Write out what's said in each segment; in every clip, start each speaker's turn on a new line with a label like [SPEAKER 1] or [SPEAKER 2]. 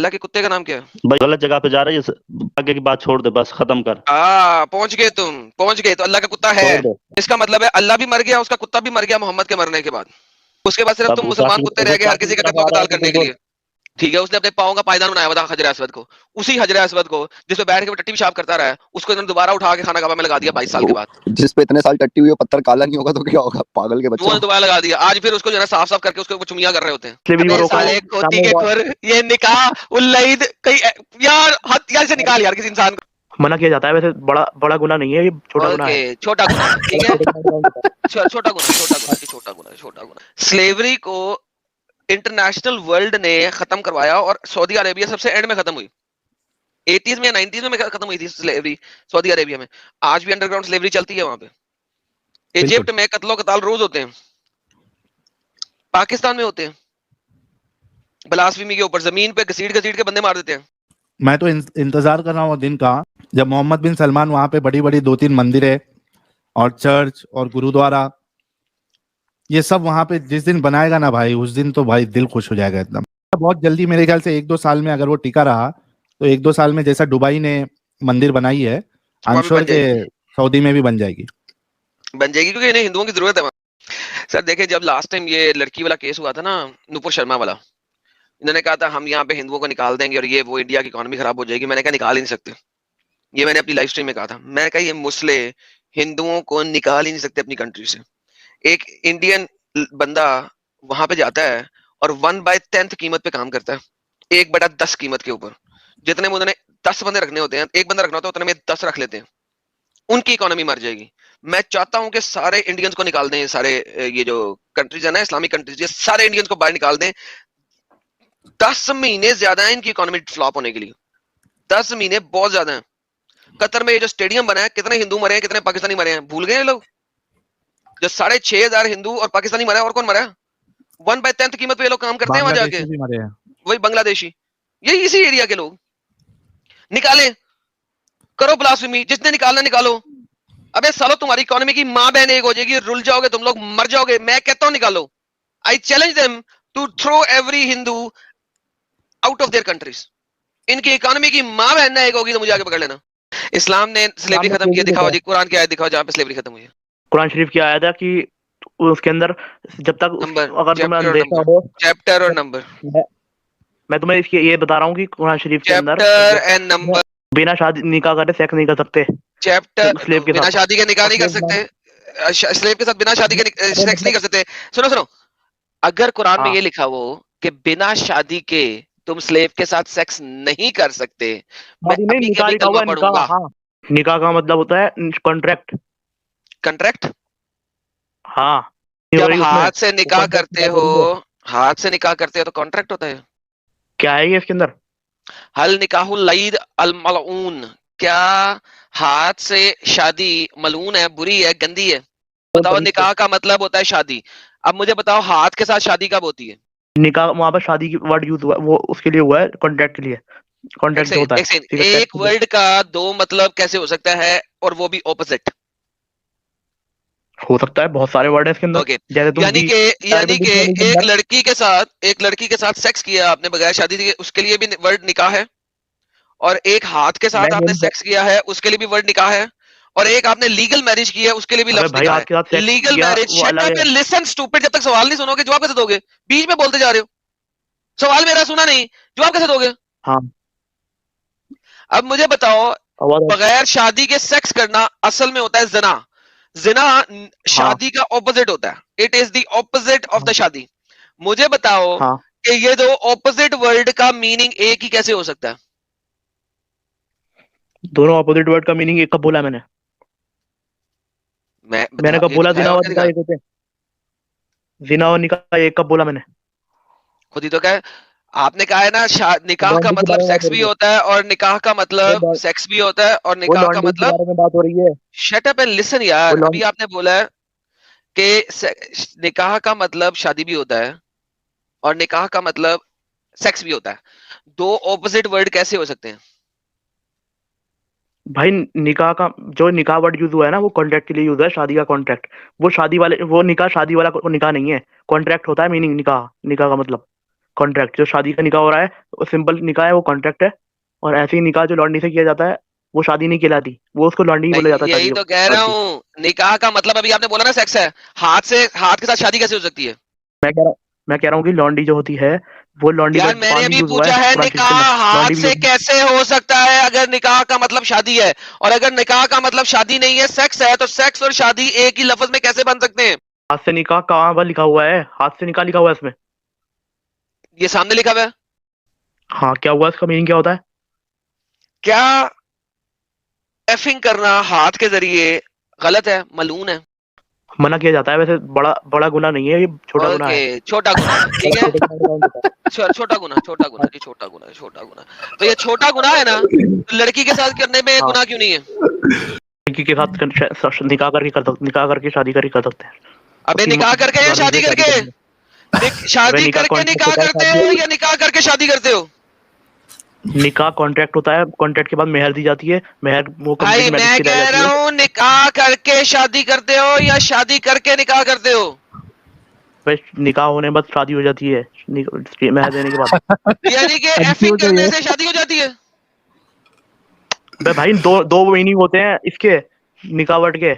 [SPEAKER 1] अल्लाह के कुत्ते का नाम क्या है?
[SPEAKER 2] भाई गलत जगह पे जा रही है, आगे की बात छोड़ दे, बस खत्म कर।
[SPEAKER 1] पहुंच गए तुम, पहुंच गए। तो अल्लाह का कुत्ता है,
[SPEAKER 2] छोड़ दे।
[SPEAKER 1] इसका मतलब है अल्लाह भी मर गया, उसका कुत्ता भी मर गया मोहम्मद के मरने के बाद। उसके बाद सिर्फ
[SPEAKER 2] अब
[SPEAKER 1] तुम मुसलमान कुत्ते रह
[SPEAKER 2] वो
[SPEAKER 1] गए हर
[SPEAKER 2] काफी की
[SPEAKER 1] किसी का
[SPEAKER 2] तरफ
[SPEAKER 1] कत्लो
[SPEAKER 2] आ रहा है
[SPEAKER 1] कताल
[SPEAKER 2] तो
[SPEAKER 1] करने
[SPEAKER 2] फिर
[SPEAKER 1] के
[SPEAKER 2] बोल।
[SPEAKER 1] लिए। ठीक है, उसने अपने पाँव का पायदान बनाया हुआ था हजर असवद को, उसी हजर असवद को जिसपे बैठ के वो टट्टी पेशाब करता रहा है, उसको इन्होंने दोबारा उठा के खाना काबा में लगा दिया 22 साल के बाद।
[SPEAKER 3] जिस पे इतने साल टट्टी हुई है, पत्थर काला नहीं होगा तो क्या होगा, पागल के बच्चा।
[SPEAKER 1] उन्होंने दोबारा लगा दिया, आज फिर उसको जो है साफ साफ करके उसको चुमिया कर रहे होते हैं।
[SPEAKER 2] इसलिए भी वो
[SPEAKER 1] अबे
[SPEAKER 2] रोका
[SPEAKER 1] साले
[SPEAKER 2] है।
[SPEAKER 1] कोती
[SPEAKER 2] सामने
[SPEAKER 1] के
[SPEAKER 2] बात-
[SPEAKER 1] खुर, ये निकाह उल्लईद कहीं यार हद यार से निकाल यार किसी इंसान को।
[SPEAKER 2] मना किया जाता है, वैसे बड़ा बड़ा गुनाह नहीं है, ये छोटा गुनाह
[SPEAKER 1] ओके,
[SPEAKER 2] है।
[SPEAKER 1] छोटा गुनाह है, ठीक है। छोटा गुनाह, छोटा गुनाह, छोटा गुनाह, छोटा गुनाह। स्लेवरी को इंटरनेशनल वर्ल्ड ने खत्म करवाया और सऊदी अरेबिया सबसे एंड में खत्म हुई। 80s में या 90s में खत्म हुई थी स्लेवरी सऊदी अरेबिया में। आज भी अंडरग्राउंड स्लेवरी चलती है वहां पे। इजिप्ट में कत्लो कताल रोज होते हैं, पाकिस्तान में होते हैं, ब्लास्फेमी के ऊपर जमीन पे घसीट घसीट के बंदे मार देते हैं।
[SPEAKER 4] मैं तो इंतजार कर रहा हूँ दिन का जब मोहम्मद बिन सलमान वहां पे बड़ी बड़ी 2-3 मंदिरें और चर्च और गुरुद्वारा ये सब वहां पे जिस दिन बनाएगा ना भाई, उस दिन तो भाई दिल खुश हो जाएगा एकदम। बहुत जल्दी मेरे ख्याल से 1-2 साल में अगर वो टिका रहा तो 1-2 साल में जैसा दुबई ने मंदिर बनाई है, आई एम श्योर के सऊदी में भी बन जाएगी
[SPEAKER 1] क्योंकि इन्हें हिंदुओं की जरूरत है वहां। सर देखिए, जब लास्ट टाइम ये लड़की वाला केस हुआ था ना, नुपुर शर्मा वाला, इन्होंने कहा था हम यहाँ पे हिंदुओं को निकाल देंगे और ये वो इंडिया की इकोनॉमी खराब हो जाएगी। मैंने कहा निकाल ही नहीं सकते, ये मैंने अपनी लाइव स्ट्रीम में कहा था। मैंने कहा ये मुस्ले हिंदुओं को निकाल ही नहीं सकते अपनी कंट्री से। एक इंडियन बंदा वहां पे जाता है और 1/10 कीमत पे काम करता है, 1/10 कीमत के ऊपर। जितने में उन्होंने 10 बंदे रखने होते हैं, एक बंदा रखना होता है, उतने में 10 रख लेते हैं, उनकी इकोनॉमी मर जाएगी। मैं चाहता हूं कि सारे इंडियंस को निकाल दें, सारे ये जो कंट्रीज है ना इस्लामिक कंट्रीज, ये सारे इंडियंस को बाहर निकाल दें। 10 महीने ज्यादा है इनकी इकोनॉमी फ्लॉप होने के लिए, 10 महीने बहुत ज्यादा है। कतर में ये जो स्टेडियम बना है, कितने हिंदू मरे हैं, कितने पाकिस्तानी मरे हैं, भूल गए लोग? जो 6,500 हिंदू और पाकिस्तानी मरे हैं, और कौन मरा है? 1/10 कीमत पे ये लोग काम करते हैं वहां जाके, वही बांग्लादेशी, यही इसी एरिया के लोग। निकाले, करो ब्लास्फेमी, जिसने निकालना निकालो। अबे सालो तुम्हारी इकोनॉमी की मां बहन एक हो जाएगी, रुल जाओगे तुम लोग, मर जाओगे। मैं कहता हूं निकालो। I challenge them to throw every Hindu out of their countries. इनकी इकोनॉमी की मां बहन ना एक होगी तो मुझे आगे पकड़ लेना। इस्लाम ने स्लेवरी खत्म किया, दिखाओ जी कुरान की आयत दिखाओ जहां पे स्लेवरी खत्म हुई है।
[SPEAKER 2] कुरान शरीफ की आयत है कि उसके अंदर जब तक
[SPEAKER 1] नंबर,
[SPEAKER 2] अगर तुम्हें अनदेखा हो,
[SPEAKER 1] चैप्टर और नंबर।
[SPEAKER 2] मैं तुम्हें इसकी ये बता रहा हूँ कि कुरान शरीफ के अंदर
[SPEAKER 1] चैप्टर एंड नंबर।
[SPEAKER 2] बिना शादी निकाह करे सेक्स नहीं कर सकते।
[SPEAKER 1] चैप्टर,
[SPEAKER 2] स्लेव के
[SPEAKER 1] बिना
[SPEAKER 2] साथ
[SPEAKER 1] शादी के निकाह नहीं कर सकते, स्लेव के साथ बिना शादी के सेक्स नहीं कर सकते। सुनो सुनो, अगर कुरान में
[SPEAKER 2] हाँ।
[SPEAKER 1] ये लिखा हो कि बिना शादी के तुम स्लेव के साथ सेक्स नहीं कर सकते, मैं
[SPEAKER 2] शादी नहीं,
[SPEAKER 1] अभी के
[SPEAKER 2] निकाह
[SPEAKER 1] अभी
[SPEAKER 2] लिखा
[SPEAKER 1] कलमा
[SPEAKER 2] हुआ है, निकाह।
[SPEAKER 1] पढ़ूंगा।
[SPEAKER 2] हाँ, निकाह का मतलब होता है कॉन्ट्रैक्ट।
[SPEAKER 1] कंट्रैक्ट,
[SPEAKER 2] हाँ,
[SPEAKER 1] जब हाथ से निकाह करते हो, हाथ से निकाह करते हो तो कॉन्ट्रैक्ट होता है।
[SPEAKER 2] क्या है ये इसके अंदर?
[SPEAKER 1] हल निकाहुल लईद अल मलऊन, क्या हाथ से शादी मलून है, बुरी है, गंदी है? बताओ, निकाह का मतलब होता है शादी। अब मुझे बताओ हाथ के साथ शादी कब होती है?
[SPEAKER 2] निकाह वहां पर शादी की वर्ड यूज हुआ है, वो उसके लिए हुआ है, कॉन्ट्रैक्ट के लिए। कॉन्ट्रैक्ट होता है।
[SPEAKER 1] एक वर्ड का दो मतलब कैसे हो सकता है, और वो भी ऑपोजिट?
[SPEAKER 2] हो सकता है, बहुत सारे वर्ड है इसके अंदर।
[SPEAKER 1] ओके,
[SPEAKER 2] जैसे तुम
[SPEAKER 1] यानी कि एक लड़की के साथ सेक्स किया आपने बगैर शादी के, उसके लिए भी वर्ड निकाह है। और एक हाथ के साथ आपने सेक्स किया है, उसके लिए भी वर्ड निकाह है। और एक आपने लीगल मैरिज की है, उसके लिए भी लफ्ज निकाह है। Legal marriage, shut up and listen stupid. जब तक सवाल नहीं सुनोगे जवाब कैसे दोगे? बीच में बोलते जा रहे हो, सवाल मेरा सुना नहीं, जवाब कैसे दोगे?
[SPEAKER 2] हाँ।
[SPEAKER 1] अब मुझे बताओ, बगैर शादी के सेक्स करना असल में होता है ज़िना। ज़िना शादी का ऑपोजिट होता है, it is the opposite of the शादी। मुझे बताओ कि ये दो ऑपोजिट वर्ड का मीनिंग एक ही कैसे हो सकता है?
[SPEAKER 2] दोनों ऑपोजिट वर्ड का मीनिंग एक कब बोला मैंने? मैंने कब बोला ज़िना और निकाह एक होते हैं? ज़िना और निकाह एक कब बोला मैंने?
[SPEAKER 1] खुद ही तो कहा, आपने कहा है ना, निकाह का मतलब सेक्स भी होता है और निकाह का मतलब सेक्स भी होता है और निकाह का मतलब
[SPEAKER 2] बात हो रही है।
[SPEAKER 1] शट अप एंड लिसन यार। अभी आपने बोला है कि निकाह का मतलब शादी भी होता है और निकाह का मतलब सेक्स भी होता है। दो ऑपोजिट वर्ड कैसे हो सकते हैं
[SPEAKER 2] भाई? निकाह का जो निकाह वर्ड यूज हुआ है ना, वो कॉन्ट्रैक्ट के लिए यूज है, शादी का कॉन्ट्रैक्ट। वो शादी वाले, वो निकाह शादी वाला निकाह नहीं है, कॉन्ट्रैक्ट होता है मीनिंग निकाह, निकाह का मतलब। कॉन्ट्रैक्ट। जो शादी का निकाह हो रहा है वो सिंपल निकाह है, वो कॉन्ट्रैक्ट है। और ऐसे ही निकाह जो लॉन्डी से किया जाता है वो शादी नहीं कहलाती, वो उसको लॉन्डी ही
[SPEAKER 1] मैं
[SPEAKER 2] बोला जाता है।
[SPEAKER 1] यही
[SPEAKER 2] शादी
[SPEAKER 1] तो कह रहा
[SPEAKER 2] लॉन्डी।
[SPEAKER 1] हूँ, निकाह का मतलब अभी आपने बोला ना सेक्स है, हाथ के साथ शादी कैसे हो सकती है?
[SPEAKER 2] मैं कह रहा हूँ कि लॉन्डी जो होती है वो लॉन्डी
[SPEAKER 1] यार
[SPEAKER 2] वर्ड
[SPEAKER 1] मैंने
[SPEAKER 2] बाद भी
[SPEAKER 1] अभी
[SPEAKER 2] यूज हुआ
[SPEAKER 1] पूछा है
[SPEAKER 2] कुरान शरीफ के
[SPEAKER 1] निकाह
[SPEAKER 2] अंदर।
[SPEAKER 1] हाथ
[SPEAKER 2] लॉन्डी भी
[SPEAKER 1] से कैसे हो सकता है? अगर निकाह का मतलब शादी है, और अगर निकाह का मतलब शादी नहीं है, सेक्स है, तो सेक्स और शादी एक ही लफ्ज में कैसे बन सकते हैं?
[SPEAKER 2] हाथ से निकाह कहाँ पर लिखा हुआ है? हाथ से निकाह लिखा हुआ है इसमें।
[SPEAKER 1] ये सामने लिखा हुआ है।
[SPEAKER 2] हाँ, क्या हुआ? इसका मीनिंग क्या होता है?
[SPEAKER 1] क्या एफिंग करना हाथ के जरिए गलत है, मलून है?
[SPEAKER 2] मना किया जाता है वैसे, बड़ा गुनाह नहीं है, ये छोटा गुनाह
[SPEAKER 1] ओके,
[SPEAKER 2] है।
[SPEAKER 1] छोटा गुना, ठीक है। छोटा गुना जी, छोटा गुना। तो ये छोटा गुना है ना, तो लड़की के साथ करने में
[SPEAKER 2] हाँ।
[SPEAKER 1] गुनाह क्यों नहीं है?
[SPEAKER 2] लड़की के साथ निकाह करके शादी करके कर सकते हैं।
[SPEAKER 1] अबे
[SPEAKER 2] उसकी
[SPEAKER 1] निकाह करके या
[SPEAKER 2] मर्जी से
[SPEAKER 1] शादी करके? शादी
[SPEAKER 2] निकाह
[SPEAKER 1] करके
[SPEAKER 2] कॉन्ट्रैक्ट
[SPEAKER 1] निकाह
[SPEAKER 2] होता है,
[SPEAKER 1] करते
[SPEAKER 2] शादी-
[SPEAKER 1] हो या निकाह करके शादी करते हो?
[SPEAKER 2] निकाह कॉन्ट्रैक्ट होता है, कॉन्ट्रैक्ट के बाद मेहर दी जाती है। मेहर वो
[SPEAKER 1] भाई
[SPEAKER 2] कंप्लीट मैरिज
[SPEAKER 1] मैं
[SPEAKER 2] की रह
[SPEAKER 1] कह
[SPEAKER 2] जाती
[SPEAKER 1] रहा
[SPEAKER 2] है।
[SPEAKER 1] हूँ निकाह करके शादी करते हो या शादी करके निकाह करते हो?
[SPEAKER 2] फिर निकाह होने के बाद शादी हो जाती है, मेहर देने के बाद।
[SPEAKER 1] यानी कि एफिंग
[SPEAKER 4] Confused है
[SPEAKER 1] करने
[SPEAKER 4] ये।
[SPEAKER 1] से शादी हो जाती है?
[SPEAKER 2] भाई दो मीनिंग होते हैं इसके, निकाह वर्ड के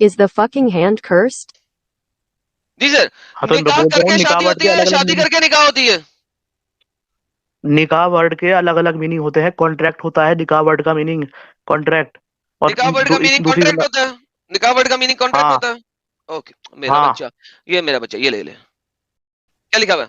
[SPEAKER 5] Is the fucking hand cursed?
[SPEAKER 1] जी सर,
[SPEAKER 2] हाँ, तो
[SPEAKER 1] निकाह
[SPEAKER 2] बोल रहा हूँ
[SPEAKER 1] करके
[SPEAKER 2] निकाह
[SPEAKER 1] शादी
[SPEAKER 2] वर्ड
[SPEAKER 1] होती
[SPEAKER 2] के
[SPEAKER 1] है या
[SPEAKER 2] अलग अलग
[SPEAKER 1] शादी
[SPEAKER 2] मीनिंग,
[SPEAKER 1] करके निकाह होती है?
[SPEAKER 2] निकाह वर्ड के अलग अलग मीनिंग होते हैं। कॉन्ट्रैक्ट होता है निकाह वर्ड का मीनिंग, कॉन्ट्रैक्ट। और
[SPEAKER 1] निकाह वर्ड का मीनिंग
[SPEAKER 2] दूसरी
[SPEAKER 1] कॉन्ट्रैक्ट होता है? निकाह वर्ड का मीनिंग कॉन्ट्रैक्ट
[SPEAKER 2] हाँ
[SPEAKER 1] होता है? ओके, मेरा
[SPEAKER 2] हाँ,
[SPEAKER 1] बच्चा, ये मेरा बच्चा, ये ले ले। क्या लिखा हुआ है?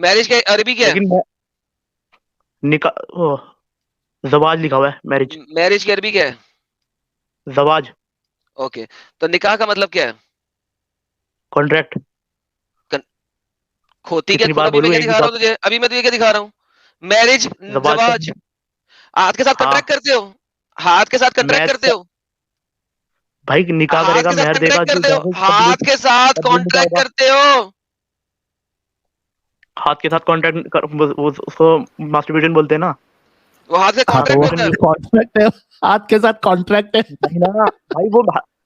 [SPEAKER 1] मैरिज के अरबी क्या है?
[SPEAKER 2] लेकिन निकाह जवाज लिखा हुआ है, मैरिज
[SPEAKER 1] मैरिज की अरबी क्या है?
[SPEAKER 2] जवाज
[SPEAKER 1] ओके, तो निकाह का मतलब क्या है?
[SPEAKER 2] कॉन्ट्रैक्ट।
[SPEAKER 1] खोती क्या?
[SPEAKER 2] कितनी
[SPEAKER 1] खुद
[SPEAKER 2] बार
[SPEAKER 1] अभी मैं
[SPEAKER 2] बोलूं
[SPEAKER 1] क्या
[SPEAKER 2] एक ही
[SPEAKER 1] दिखा रहा हूँ
[SPEAKER 2] बात?
[SPEAKER 1] तुझे? अभी मैं तुझे क्या दिखा रहा हूँ? मैरिज,
[SPEAKER 2] जवाज
[SPEAKER 1] जवाज। हाथ के साथ
[SPEAKER 2] हाँ,
[SPEAKER 1] कॉन्ट्रैक्ट करते हो? हाथ के साथ कॉन्ट्रैक्ट
[SPEAKER 2] मैच
[SPEAKER 1] करते हो?
[SPEAKER 2] भाई निकाह
[SPEAKER 1] हाथ
[SPEAKER 2] करेगा,
[SPEAKER 1] के साथ
[SPEAKER 2] मेहर देगा,
[SPEAKER 1] कॉन्ट्रैक्ट
[SPEAKER 2] जो
[SPEAKER 1] करते हो?
[SPEAKER 2] जैसे
[SPEAKER 1] हाथ के साथ कॉन्ट्रैक्ट
[SPEAKER 2] निकाह
[SPEAKER 1] करते हो?
[SPEAKER 2] हाथ के साथ कॉन्ट्रैक्ट उसको मास्टरबेशन बोलते हैं ना।
[SPEAKER 1] वो हाथ से
[SPEAKER 4] हाँ, तो
[SPEAKER 1] कॉन्ट्रैक्ट
[SPEAKER 4] वो
[SPEAKER 1] करता है?
[SPEAKER 4] कॉन्ट्रैक्ट है, हाथ के साथ कॉन्ट्रैक्ट है।
[SPEAKER 2] नहीं ना भाई, वो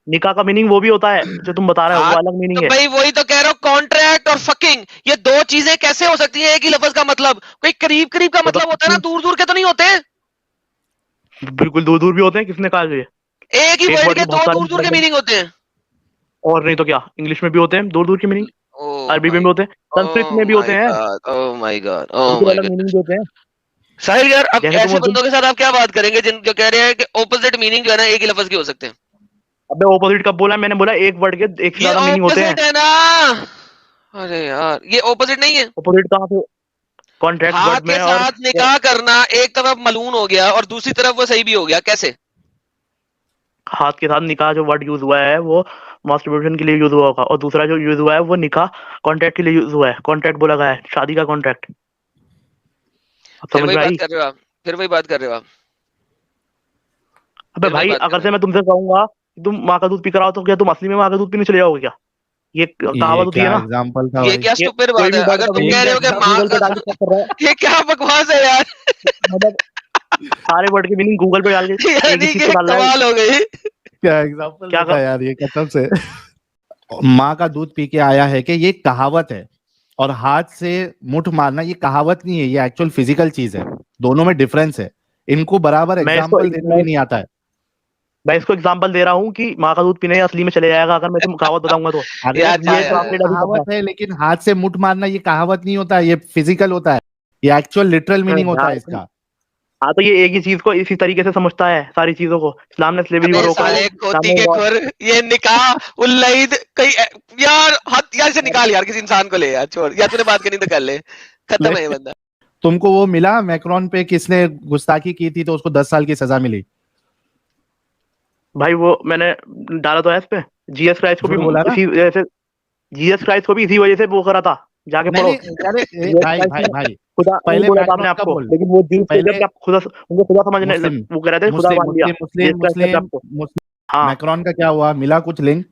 [SPEAKER 2] निकाह का मीनिंग वो भी होता है जो तुम बता रहे हो, वो
[SPEAKER 1] हाथ,
[SPEAKER 2] अलग मीनिंग
[SPEAKER 1] तो
[SPEAKER 2] है।
[SPEAKER 1] भाई वही तो कह रहा हूँ, कॉन्ट्रैक्ट और फकिंग, ये दो चीजें कैसे हो सकती हैं एक ही लफ्ज का मतलब? कोई करीब करीब का मतलब होता है ना, दूर दूर के तो नहीं होते।
[SPEAKER 2] बिल्कुल दूर दूर भी होते हैं, किसने कहा ये?
[SPEAKER 1] एक ही
[SPEAKER 2] एक
[SPEAKER 1] वर्ड
[SPEAKER 2] वर्ड
[SPEAKER 1] के
[SPEAKER 2] के
[SPEAKER 1] दो
[SPEAKER 2] बहुत
[SPEAKER 1] दूर दूर के
[SPEAKER 2] सारे,
[SPEAKER 1] मीनिंग होते हैं।
[SPEAKER 2] और नहीं तो क्या, इंग्लिश में भी होते हैं दूर दूर के मीनिंग, अरबी में भी होते हैं, संस्कृत में भी होते हैं,
[SPEAKER 1] ओह माय गॉड,
[SPEAKER 2] बिल्कुल अलग मीनिंग भी होते हैं।
[SPEAKER 1] साहिल यार, अब
[SPEAKER 2] जैसे तुम
[SPEAKER 1] ऐसे बंदों के साथ आप क्या बात करेंगे जिन जो कह रहे हैं कि ऑपोजिट मीनिंग जो है ना एक ही लफ्ज के हो सकते हैं?
[SPEAKER 2] अबे ऑपोजिट कब बोला? मैंने बोला एक वर्ड के एक से
[SPEAKER 1] ये
[SPEAKER 2] ज्यादा मीनिंग होते हैं।
[SPEAKER 1] ऑपोजिट है ना? अरे यार, ये ऑपोजिट नहीं है।
[SPEAKER 2] ऑपोजिट कहाँ से? कॉन्ट्रैक्ट
[SPEAKER 1] हाथ
[SPEAKER 2] वर्ड
[SPEAKER 1] के
[SPEAKER 2] में। और
[SPEAKER 1] साथ निकाह करना, एक तरफ मलून हो गया और दूसरी तरफ वो सही भी हो गया, कैसे?
[SPEAKER 2] हाथ के साथ निकाह जो वर्ड यूज हुआ है वो मास्टरबेशन के लिए यूज हुआ होगा, और दूसरा जो यूज हुआ है वो निकाह कॉन्ट्रैक्ट के लिए यूज हुआ है। कॉन्ट्रैक्ट बोला गया है, शादी का कॉन्ट्रैक्ट।
[SPEAKER 1] फिर
[SPEAKER 2] समझ
[SPEAKER 1] वही
[SPEAKER 2] में
[SPEAKER 1] बात
[SPEAKER 2] आई?
[SPEAKER 1] कर रहे हो आप, फिर वही बात कर रहे हो आप,
[SPEAKER 2] अबे
[SPEAKER 1] फिर वही
[SPEAKER 2] भाई,
[SPEAKER 1] बात कर
[SPEAKER 2] अगर
[SPEAKER 1] रहे
[SPEAKER 2] से
[SPEAKER 1] हो।
[SPEAKER 2] मैं तुमसे कहूंगा कि तुम माँ का दूध पी कर आओ, तो क्या तुम असली में माँ का दूध पीने चले जाओगे क्या? ये
[SPEAKER 4] ये
[SPEAKER 2] कहावत होती है
[SPEAKER 4] क्या
[SPEAKER 2] ना।
[SPEAKER 4] एग्जांपल था
[SPEAKER 1] ये
[SPEAKER 4] भाई?
[SPEAKER 1] क्या
[SPEAKER 2] ये
[SPEAKER 1] स्टूपिड
[SPEAKER 2] कोई
[SPEAKER 1] बात
[SPEAKER 2] भी
[SPEAKER 1] है?
[SPEAKER 2] वर्ड
[SPEAKER 1] अगर
[SPEAKER 2] का
[SPEAKER 1] तुम कह रहे हो कि
[SPEAKER 2] गूगल पे डाल के चेक कर रहा है,
[SPEAKER 1] ये क्या बकवास है यार?
[SPEAKER 2] मतलब सारे वर्ड की मीनिंग गूगल पे डाल के एक ही
[SPEAKER 1] यानी
[SPEAKER 2] चीज
[SPEAKER 1] कि
[SPEAKER 2] को डाल रहा है।
[SPEAKER 1] कमाल हो गई।
[SPEAKER 4] क्या एग्जांपल
[SPEAKER 2] क्या
[SPEAKER 4] था यार ये कसम से। माँ का दूध पी के आया है कि ये कहावत है, और हाथ से मुठ मारना ये कहावत नहीं है, ये एक्चुअल फिजिकल चीज है। दोनों में डिफरेंस है। इनको बराबर
[SPEAKER 2] मैं इसको
[SPEAKER 4] एग्जांपल देना भी नहीं आता है।
[SPEAKER 2] मैं इसको एग्जांपल दे रहा हूँ कि माँ का दूध पीने असली में चले जाएगा अगर मैं तुम कहावत बताऊंगा तो।
[SPEAKER 4] अरे
[SPEAKER 1] यार
[SPEAKER 2] ये
[SPEAKER 1] यार,
[SPEAKER 2] ट्रांसलेट अभी
[SPEAKER 4] कहावत है, लेकिन हाथ से मुठ मारना ये कहावत नहीं होता है, ये फिजिकल होता है। ये एक्चुअल लिटरल मीनिंग होता है इसका।
[SPEAKER 2] हाँ, तो ये एक ही चीज को इसी तरीके से समझता है, सारी चीजों को। इस्लाम ने स्लेवरी को
[SPEAKER 1] अबे
[SPEAKER 2] रोका है।
[SPEAKER 1] साले
[SPEAKER 2] इस्लाम
[SPEAKER 1] खोती
[SPEAKER 2] ने
[SPEAKER 1] के खुर, ये निकाह उल्लईद कई यार, हद यार से निकाल यार, किसी इंसान को ले यार, छोड़ यार, तूने बात करनी तो कर ले, खत्म है ये बंदा।
[SPEAKER 4] तुमको वो मिला मैक्रोन पे किसने गुस्ताखी की थी तो उसको 10 साल की सजा मिली?
[SPEAKER 2] भाई वो मैंने डाला तो है इस पे। जीएस क्राइस्ट को भी
[SPEAKER 4] झूठ बोला ना?
[SPEAKER 2] इसी वजह से, जीएस क्राइस्ट को भी इसी वजह से वो करा था, जाके पढ़ो।
[SPEAKER 4] नहीं, अरे भाई भाई भाई,
[SPEAKER 2] खुदा
[SPEAKER 4] पहले
[SPEAKER 2] नहीं बोला था
[SPEAKER 4] मैक्रोन
[SPEAKER 2] आपने
[SPEAKER 4] का
[SPEAKER 2] आपको,
[SPEAKER 4] बोल।
[SPEAKER 2] लेकिन वो जीव
[SPEAKER 4] पहले
[SPEAKER 2] आप खुदा उनको खुदा समझने
[SPEAKER 4] मुस्लिम
[SPEAKER 2] वो कह रहे थे, खुदा
[SPEAKER 4] मुस्लिम
[SPEAKER 2] मान लिया।
[SPEAKER 4] मुस्लिम
[SPEAKER 2] जीसस क्राइस्ट ने
[SPEAKER 4] मुस्लिम
[SPEAKER 2] आपको।
[SPEAKER 4] मुस्लिम
[SPEAKER 2] हाँ,
[SPEAKER 4] मैक्रोन का क्या हुआ? मिला कुछ लिंक?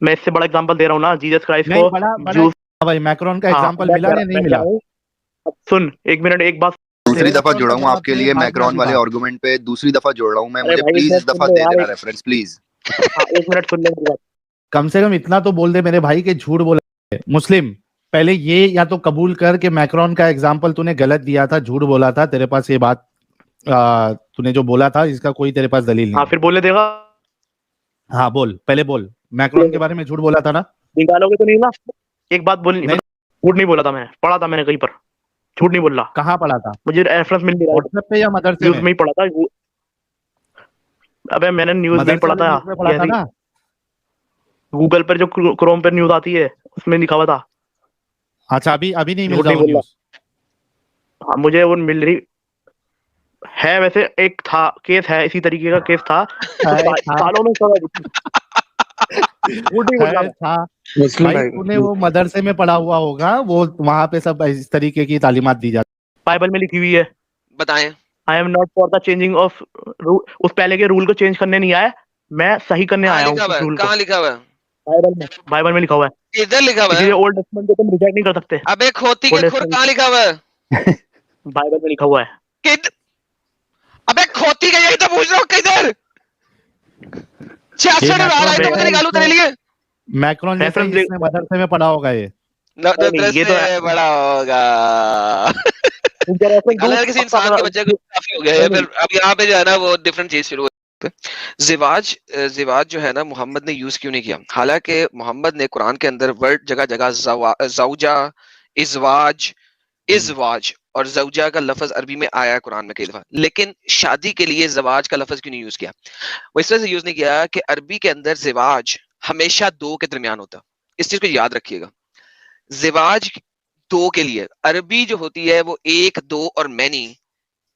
[SPEAKER 2] मैं इससे बड़ा एग्जांपल दे रहा हूँ ना, जीसस क्राइस्ट
[SPEAKER 4] नहीं,
[SPEAKER 2] को
[SPEAKER 4] बड़ा
[SPEAKER 2] जूस।
[SPEAKER 4] भाई, मैक्रोन का
[SPEAKER 2] हाँ,
[SPEAKER 4] एग्जांपल
[SPEAKER 2] मैं
[SPEAKER 4] मिला
[SPEAKER 2] कह
[SPEAKER 4] या
[SPEAKER 2] रहा-
[SPEAKER 4] नहीं
[SPEAKER 2] मैं कह
[SPEAKER 4] मिला?
[SPEAKER 2] रहा हूँ, अब सुन एक मिनट, एक बात।
[SPEAKER 3] दूसरी दफा
[SPEAKER 4] मैक्रोन
[SPEAKER 3] जुड़ा
[SPEAKER 4] का
[SPEAKER 3] हूँ आपके
[SPEAKER 4] जवाब
[SPEAKER 3] लिए
[SPEAKER 4] दे, बाद में
[SPEAKER 3] मैक्रोन
[SPEAKER 4] अगली
[SPEAKER 3] वाले
[SPEAKER 4] बात।
[SPEAKER 3] आर्गुमेंट पे दूसरी दफा जुड़ रहा हूँ मैं।
[SPEAKER 2] अरे
[SPEAKER 3] मुझे
[SPEAKER 2] भाई,
[SPEAKER 3] प्लीज
[SPEAKER 2] मैं
[SPEAKER 3] इस दफा
[SPEAKER 2] सुन लो
[SPEAKER 3] दे
[SPEAKER 2] यार,
[SPEAKER 3] देना
[SPEAKER 2] एक
[SPEAKER 3] रेफरेंस प्लीज।
[SPEAKER 2] हाँ, 1 मिनट सुन ले मेरी बात।
[SPEAKER 4] कम से कम इतना तो बोल दे मेरे भाई के झूठ बोला है। मुस्लिम पहले ये या तो कबूल कर के मैक्रोन का एग्जाम्पल तूने गलत दिया था, झूठ बोला था, तेरे पास ये बात तूने जो बोला था इसका कोई तेरे पास दलील
[SPEAKER 2] हाँ,
[SPEAKER 4] नहीं।
[SPEAKER 2] फिर बोलने देगा?
[SPEAKER 4] हाँ बोल, पहले बोल, मैक्रोन के बारे में झूठ बोला था ना?
[SPEAKER 2] निकालोगे तो नहीं ना? एक बात बोलनी,
[SPEAKER 4] नहीं।
[SPEAKER 2] झूठ नहीं बोला था मैं, पढ़ा था मैंने कहीं पर, झूठ नहीं बोल रहा।
[SPEAKER 4] कहाँ पढ़ा था?
[SPEAKER 2] मुझे रेफरेंस मिल नहीं रहा,
[SPEAKER 4] व्हाट्सएप पे या मदरसे
[SPEAKER 2] न्यूज
[SPEAKER 4] में?
[SPEAKER 2] में ही पढ़ा था। अबे मैंने न्यूज में ही
[SPEAKER 4] मदरसे
[SPEAKER 2] पढ़ा
[SPEAKER 4] वाले
[SPEAKER 2] था,
[SPEAKER 4] न्यूज़ में पढ़ा था
[SPEAKER 2] ऐसे ही
[SPEAKER 4] ना?
[SPEAKER 2] गूगल पर जो क्रोम पर न्यूज आती है उसमें लिखा हुआ था।
[SPEAKER 4] अच्छा, अभी अभी नहीं मिल
[SPEAKER 2] झूठ
[SPEAKER 4] रहा
[SPEAKER 2] नहीं
[SPEAKER 4] वो
[SPEAKER 2] बोल रहा।
[SPEAKER 4] न्यूज़?
[SPEAKER 2] हाँ, मुझे वो मिल रही है। वैसे एक था केस, है इसी तरीके का केस था, सालों में सजा दी थी। झूठ नहीं बोल रहा
[SPEAKER 4] है
[SPEAKER 2] मैं।
[SPEAKER 4] था
[SPEAKER 6] मुस्लिम
[SPEAKER 4] भाई,
[SPEAKER 6] भाई
[SPEAKER 4] तूने वो मदरसे में पढ़ा हुआ होगा, वो वहां पे सब इस तरीके की तालीमात दी जाती।
[SPEAKER 2] बाइबल में लिखी हुई है,
[SPEAKER 1] बताएं।
[SPEAKER 2] I am not for the changing of, उस पहले के रूल को चेंज करने नहीं आया, मैं सही करने
[SPEAKER 1] कहाँ
[SPEAKER 2] आया हूँ
[SPEAKER 1] लिखा
[SPEAKER 2] उस
[SPEAKER 1] हुआ है?
[SPEAKER 2] रूल को।
[SPEAKER 1] कहाँ लिखा हुआ है?
[SPEAKER 2] बाइबल में लिखा हुआ है।
[SPEAKER 1] किधर लिखा हुआ
[SPEAKER 2] इसीलिए
[SPEAKER 1] है?
[SPEAKER 2] ओल्ड टेस्टमेंट को तुम रिजेक्ट नहीं कर सकते।
[SPEAKER 1] अबे खोती के
[SPEAKER 2] ओल्ड
[SPEAKER 1] खुर,
[SPEAKER 2] टेस्टमेंट
[SPEAKER 1] कहाँ लिखा हुआ है?
[SPEAKER 2] बाइबल में लिखा हुआ है।
[SPEAKER 1] किध अबे खोती के, यही तो पूछ रहा हूँ, किधर? 66
[SPEAKER 4] मैक्रोन
[SPEAKER 1] आए तो
[SPEAKER 4] जैसा
[SPEAKER 1] मैं निकालू तेरे लिए।
[SPEAKER 4] मैक्रोन जैसा
[SPEAKER 2] रेफरेंस
[SPEAKER 4] इसने मदरसे में पढ़ा होगा ये।
[SPEAKER 2] नहीं, ये तो
[SPEAKER 1] से बड़ा होगा।
[SPEAKER 2] रेफरेंस
[SPEAKER 1] अगर किसी इंसान के बच्चे को काफी हो गया है, फिर अब यहाँ पे जो है ना वो डिफरेंट चीज शुरू हुई। जिवाज जो है ना, मोहम्मद ने यूज क्यों नहीं किया? हालांकि मोहम्मद ने कुरान के अंदर वर्ड जगह जगह जौजा, इजवाज, इजवाज और जौजा का लफ्ज अरबी में आया है कुरान में कई दफा, लेकिन शादी के लिए जवाज का लफ्ज क्यों नहीं यूज किया? वो इस तरह से यूज नहीं किया कि अरबी के अंदर जिवाज हमेशा दो के दरमियान होता। इस चीज को याद रखिएगा। जिवाज दो के लिए अरबी जो होती है वो एक, दो और मैनी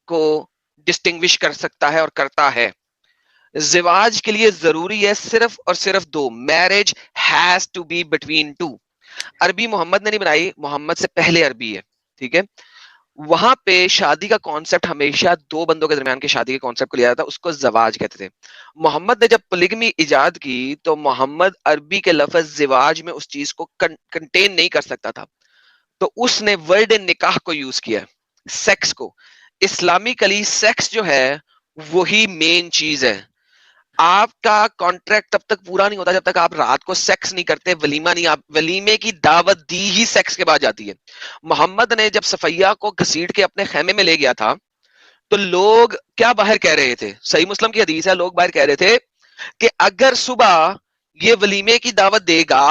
[SPEAKER 1] को डिस्टिंग्विश कर सकता है और करता है। जिवाज के लिए जरूरी है सिर्फ और सिर्फ दो। Marriage has to be between two. अरबी मोहम्मद ने नहीं बनाई, मोहम्मद से पहले अरबी है, ठीक है। वहां पे शादी का कॉन्सेप्ट हमेशा दो बंदों के दरमियान की शादी के कॉन्सेप्ट को लिया जाता, उसको जवाज कहते थे। मोहम्मद ने जब पोलिगमी इजाद की तो मोहम्मद अरबी के लफ्ज जिवाज में उस चीज को कंटेन नहीं कर सकता था, तो उसने वर्ड निकाह को यूज किया, सेक्स को। इस्लामिकली सेक्स जो है वही मेन चीज है। आपका कॉन्ट्रैक्ट तब तक पूरा नहीं होता जब तक आप रात को सेक्स नहीं करते, वलीमा नहीं। आप वलीमे की दावत दी ही सेक्स के बाद जाती है। मोहम्मद ने जब सफैया को घसीट के अपने खेमे में ले गया था तो लोग क्या बाहर कह रहे थे? सही मुस्लिम की हदीस है, लोग बाहर कह रहे थे कि अगर सुबह ये वलीमे की दावत देगा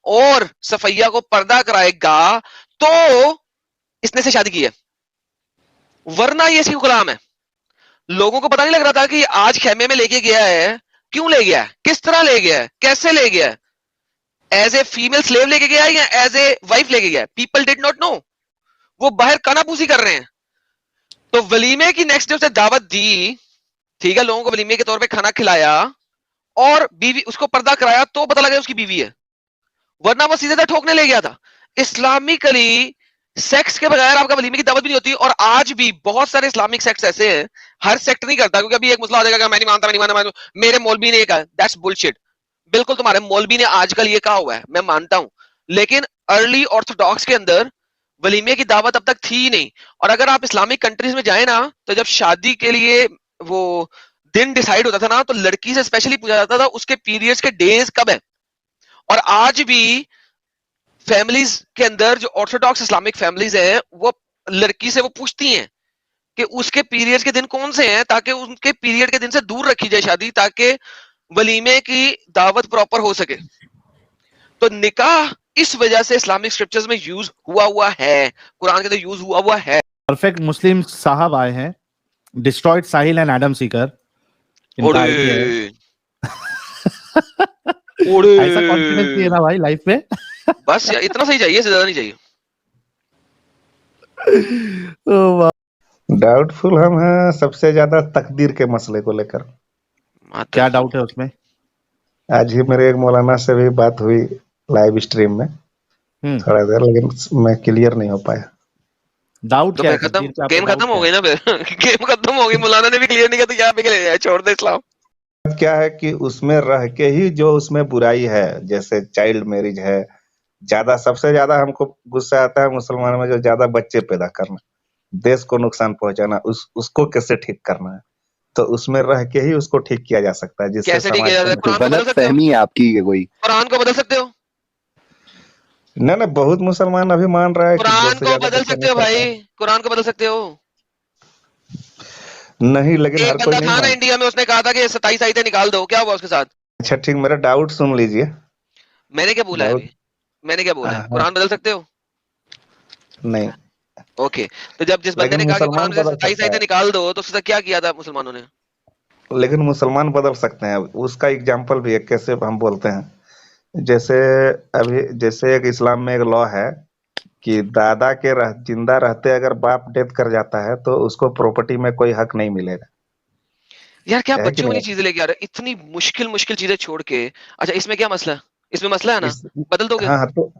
[SPEAKER 1] और सफैया को पर्दा कराएगा तो इसने से शादी की है, वरना ये इसकी गुलाम है। लोगों को पता नहीं लग रहा था कि आज खेमे में लेके गया है, क्यों ले गया है, किस तरह ले गया है, कैसे ले गया है, एज ए फीमेल स्लेव लेके गया है या एज ए वाइफ लेके गया है। पीपल डिड नॉट नो, वो बाहर कानापूसी कर रहे हैं। तो वलीमे की नेक्स्ट डे उसे दावत दी, ठीक है, लोगों को वलीमे के तौर पे खाना खिलाया और बीवी उसको पर्दा कराया तो पता लगा उसकी बीवी है, वरना वो सीधे ठोकने ले गया था। इस्लामिकली सेक्स के बगैर आपका वलीमे की दावत भी नहीं होती। और आज भी बहुत सारे इस्लामिक सेक्ट्स ऐसे हैं, हर सेक्ट नहीं करता, क्योंकि अभी एक मुसला आ जाएगा मैं नहीं मानता, मैं नहीं मानता, मेरे मौलवी ने ये कहा, दैट्स बुलशिट। बिल्कुल तुम्हारे मौलवी ने आजकल ये कहा हुआ है, मैं मानता हूं, लेकिन अर्ली ऑर्थोडॉक्स के अंदर वलीमे की दावत अब तक थी ही नहीं। और अगर आप इस्लामिक कंट्रीज में जाए ना, तो जब शादी के लिए वो दिन डिसाइड होता था ना, तो लड़की से स्पेशली पूछा जाता था उसके पीरियड्स के डेज कब है। और आज भी फैमिलीज के अंदर जो ऑर्थोडॉक्स इस्लामिक फैमिलीज हैं, वो लड़की से वो पूछती हैं कि उसके पीरियड के दिन कौन से हैं, ताकि उनके पीरियड के दिन से दूर रखी जाए शादी, ताकि वलीमे की दावत प्रॉपर हो सके। तो निकाह इस वजह से इस्लामिक स्क्रिप्चर्स में यूज हुआ है, कुरान के अंदर यूज हुआ है।
[SPEAKER 4] परफेक्ट मुस्लिम साहब आए हैं, destroyed Sahil and Adam Sikar. इनका आईडी है। ऐसा कॉन्फिडेंस चाहिए ना भाई लाइफ में।
[SPEAKER 1] बस यार इतना सही चाहिए, ज्यादा नहीं चाहिए।
[SPEAKER 6] डाउटफुल हम हैं सबसे ज्यादा तकदीर के मसले को लेकर।
[SPEAKER 4] क्या डाउट है उसमें?
[SPEAKER 6] आज ही मेरे एक मौलाना से भी बात हुई लाइव स्ट्रीम में थोड़ा देर, लेकिन मैं क्लियर नहीं हो पाया।
[SPEAKER 4] डाउट
[SPEAKER 1] तो
[SPEAKER 4] क्या
[SPEAKER 1] फिर
[SPEAKER 4] है?
[SPEAKER 1] खत्म, गेम खत्म हो गई ना फिर। गेम खत्म हो गई, मौलाना ने भी क्लियर नहीं किया तो क्या पे ले छोड़ दे इस्लाम।
[SPEAKER 6] क्या है कि उसमें रह के ही जो उसमें बुराई है, जैसे चाइल्ड मैरिज है, ज्यादा सबसे ज्यादा हमको गुस्सा आता है मुसलमान में जो ज्यादा बच्चे पैदा करना, देश को नुकसान पहुंचाना, उसको कैसे ठीक करना है। तो उसमें रह के ही उसको ठीक किया जा सकता है, जिससे
[SPEAKER 1] कैसे ठीक
[SPEAKER 6] समाज
[SPEAKER 1] किया
[SPEAKER 6] को
[SPEAKER 1] जाता है? कुरान को बदल
[SPEAKER 3] गलत
[SPEAKER 1] सकते हो?
[SPEAKER 3] फहमी है आपकी ये कोई।
[SPEAKER 1] कुरान को बदल सकते हो?
[SPEAKER 6] न बहुत मुसलमान अभी मान रहा है कि 2
[SPEAKER 1] कुरान
[SPEAKER 6] से
[SPEAKER 1] को
[SPEAKER 6] ज्यादा
[SPEAKER 1] बदल
[SPEAKER 6] बच्चा
[SPEAKER 1] सकते
[SPEAKER 6] नहीं
[SPEAKER 1] हो
[SPEAKER 6] पढ़ता
[SPEAKER 1] भाई,
[SPEAKER 6] है।
[SPEAKER 1] कुरान को बदल सकते हो।
[SPEAKER 6] नहीं, लेकिन
[SPEAKER 1] एक
[SPEAKER 6] हर कोई
[SPEAKER 1] बंदा
[SPEAKER 6] नहीं
[SPEAKER 1] था ना
[SPEAKER 6] मान।
[SPEAKER 1] इंडिया में, उसने कहा था कि 27 आयतें निकाल दो, क्या हुआ उसके साथ?
[SPEAKER 6] अच्छा ठीक, मेरा डाउट सुन लीजिए।
[SPEAKER 1] मैंने क्या बोला है
[SPEAKER 6] डाउट
[SPEAKER 1] अभी? मैंने क्या बोला है?
[SPEAKER 6] हाँ,
[SPEAKER 1] कुरान बदल सकते हो?
[SPEAKER 6] नहीं,
[SPEAKER 1] ओके, तो जब जिस बंदे
[SPEAKER 6] लेकिन
[SPEAKER 1] ने कहा कि कुरान
[SPEAKER 6] मुसलमान
[SPEAKER 1] में से
[SPEAKER 6] बदल
[SPEAKER 1] 27
[SPEAKER 6] सकता
[SPEAKER 1] आयतें
[SPEAKER 6] है।
[SPEAKER 1] निकाल दो, तो उसके साथ क्या किया था मुसलमानों ने?
[SPEAKER 6] लेकिन मुसलमान बदल सकते हैं, उसका एग्जाम्पल भी है कैसे हम बोलते हैं। जैसे अभी जैसे एक इस्लाम में एक लॉ है कि दादा के जिंदा रहते अगर बाप डेथ कर जाता है तो उसको प्रॉपर्टी में कोई हक नहीं मिलेगा।
[SPEAKER 1] यार क्या
[SPEAKER 6] है कि
[SPEAKER 1] बच्चों वाली
[SPEAKER 6] नहीं?
[SPEAKER 1] चीजें लेके आ रहे हो? इतनी मुश्किल मुश्किल चीजें छोड़ के। अच्छा, इसमें क्या मसला है? इसमें मसला है ना?
[SPEAKER 6] इस
[SPEAKER 1] बदल दोगे?
[SPEAKER 6] हाँ हाँ, तो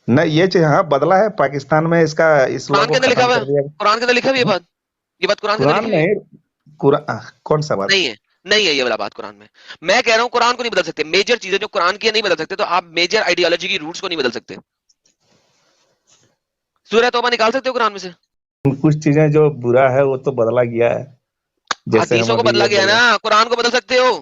[SPEAKER 6] न ये चीज हाँ बदला है, पाकिस्तान में इसका इस लॉ
[SPEAKER 1] कुरान
[SPEAKER 6] को
[SPEAKER 1] के अंदर लिखा
[SPEAKER 6] खत्म
[SPEAKER 1] हुआ है?
[SPEAKER 6] कर दिया
[SPEAKER 1] कुरान के अंदर लिखा हुआ है ये
[SPEAKER 6] गया।
[SPEAKER 1] बात? ये बात कुरान के अंदर
[SPEAKER 6] कुरान
[SPEAKER 1] लिखी हुई है?
[SPEAKER 6] नहीं, कौन सा बात?
[SPEAKER 1] नहीं है। नहीं है ये वाला बात कुरान में। मैं कह रहा हूँ कुरान को नहीं बदल सकते, मेजर चीजें जो कुरान की है नहीं बदल सकते, तो आप मेजर आइडियोलॉजी की रूट्स को नहीं बदल सकते। सूरह तौबा निकाल सकते हो कुरान में से?
[SPEAKER 6] कुछ चीजें जो बुरा है वो तो बदला गया है, जैसे हम
[SPEAKER 1] हदीसों को
[SPEAKER 6] अभी
[SPEAKER 1] बदला
[SPEAKER 6] ये
[SPEAKER 1] गया है
[SPEAKER 6] बोले।
[SPEAKER 1] ना, कुरान को बदल सकते हो?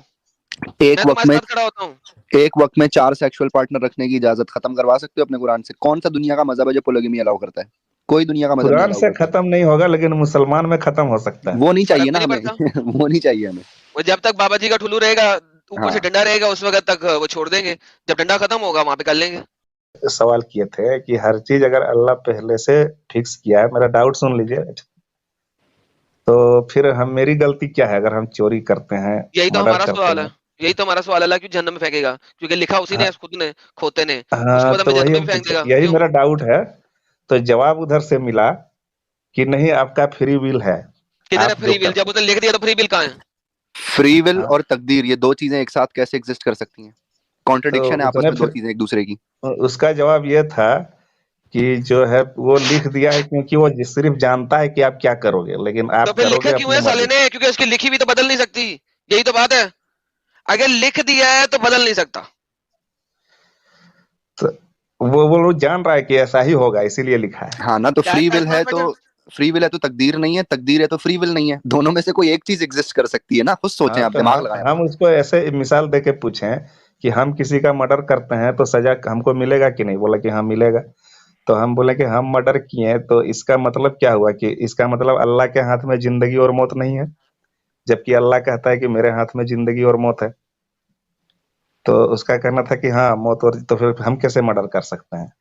[SPEAKER 3] एक
[SPEAKER 1] मैं
[SPEAKER 3] वक्त
[SPEAKER 1] तुम्हारे
[SPEAKER 3] में
[SPEAKER 1] साथ खड़ा होता हूँ।
[SPEAKER 3] एक वक्त में 4 सेक्सुअल पार्टनर रखने की इजाजत खत्म करवा सकते हो अपने कुरान से? कौन सा दुनिया का मजहब है जो पोलोगमी अलाउ करता है? कोई दुनिया का मजहब नहीं
[SPEAKER 6] कुरान
[SPEAKER 3] अलाउ
[SPEAKER 6] से
[SPEAKER 3] करता।
[SPEAKER 6] खत्म नहीं होगा, लेकिन मुसलमान में खत्म हो सकता है।
[SPEAKER 3] वो नहीं
[SPEAKER 1] फर्क
[SPEAKER 3] चाहिए
[SPEAKER 1] भी
[SPEAKER 3] ना
[SPEAKER 1] नहीं
[SPEAKER 3] हमें
[SPEAKER 1] पड़ता।
[SPEAKER 3] वो नहीं चाहिए हमें।
[SPEAKER 1] वो जब तक बाबा जी का ठुल्लू रहेगा, ऊपर से
[SPEAKER 3] हाँ,
[SPEAKER 1] डंडा रहेगा, उस वक्त तक वो छोड़ देंगे। जब डंडा खत्म होगा वहां पे कर लेंगे।
[SPEAKER 6] सवाल किए थे कि हर चीज अगर अल्लाह पहले से फिक्स किया है, मेरा डाउट सुन लीजिए, तो फिर हम मेरी गलती क्या है अगर हम चोरी करते हैं,
[SPEAKER 1] यही तो
[SPEAKER 6] मर्डर
[SPEAKER 1] हमारा
[SPEAKER 6] करते
[SPEAKER 1] सवाल है।
[SPEAKER 6] हैं?
[SPEAKER 1] यही तो हमारा सवाल है, अल्लाह क्यों जहन्नम में फेंकेगा? क्योंकि लिखा उसी ने
[SPEAKER 6] हाँ,
[SPEAKER 1] है, खुद ने, खोते ने। उसके
[SPEAKER 6] हाँ,
[SPEAKER 1] बाद हमें
[SPEAKER 6] तो वही
[SPEAKER 1] जहन्नम
[SPEAKER 6] हम
[SPEAKER 1] में फेंक
[SPEAKER 6] पूछे,
[SPEAKER 1] देगा,
[SPEAKER 6] यही
[SPEAKER 1] क्यों?
[SPEAKER 6] मेरा डाउट है। तो जवाब उधर से मिला कि नहीं, आपका फ्री विल है,
[SPEAKER 1] किधर है
[SPEAKER 6] आप जो
[SPEAKER 1] फ्री विल? जब
[SPEAKER 6] करते
[SPEAKER 1] उसने लिख दिया तो फ्री विल कहाँ है?
[SPEAKER 3] फ्री विल
[SPEAKER 6] हैं।
[SPEAKER 3] और तकदीर ये 2 चीजें एक साथ कैसे एग्जिस्ट कर सकती हैं?
[SPEAKER 6] तो
[SPEAKER 3] कॉन्ट्रडिक्शन है आपस
[SPEAKER 6] उसने
[SPEAKER 3] में 2
[SPEAKER 6] फिर
[SPEAKER 3] चीजें एक दूसरे की।
[SPEAKER 6] उसका जवाब ये था कि जो है वो लिख दिया है क्योंकि वो सिर्फ जानता है कि आप क्या करोगे, लेकिन
[SPEAKER 1] तो
[SPEAKER 6] आप
[SPEAKER 1] फिर लिखा
[SPEAKER 6] करोगे
[SPEAKER 1] क्यों
[SPEAKER 6] अपनी
[SPEAKER 1] है साले
[SPEAKER 6] मर्जी
[SPEAKER 1] ने? क्योंकि उसकी लिखी हुई तो बदल नहीं सकती। यही तो बात है। अगर लिख दिया है तो बदल नहीं सकता।
[SPEAKER 6] से। तो वो जान रहा है कि ऐसा ही होगा, इसीलिए लिखा है।
[SPEAKER 3] हाँ ना, तो
[SPEAKER 1] क्या
[SPEAKER 3] फ्री
[SPEAKER 1] है
[SPEAKER 3] विल है तो तकदीर नहीं है, तकदीर है तो फ्री विल नहीं है। दोनों में से कोई एक चीज एग्जिस्ट कर सकती है ना। खुद सोचें,
[SPEAKER 6] हाँ,
[SPEAKER 3] आप
[SPEAKER 6] तो
[SPEAKER 3] दिमाग
[SPEAKER 6] हम
[SPEAKER 3] लगाएं
[SPEAKER 6] हम
[SPEAKER 3] अपना।
[SPEAKER 6] उसको ऐसे मिसाल दे के पूछे कि हम किसी का मर्डर करते हैं तो सजा हमको मिलेगा कि नहीं? बोला कि हाँ मिलेगा। तो हम बोले कि हम मर्डर किए, तो इसका मतलब क्या हुआ? कि इसका मतलब अल्लाह के हाथ में जिंदगी और मौत नहीं है, जबकि अल्लाह कहता है कि मेरे हाथ में जिंदगी और मौत है। तो उसका कहना था कि हाँ मौत और, तो फिर हम कैसे मर्डर कर सकते हैं?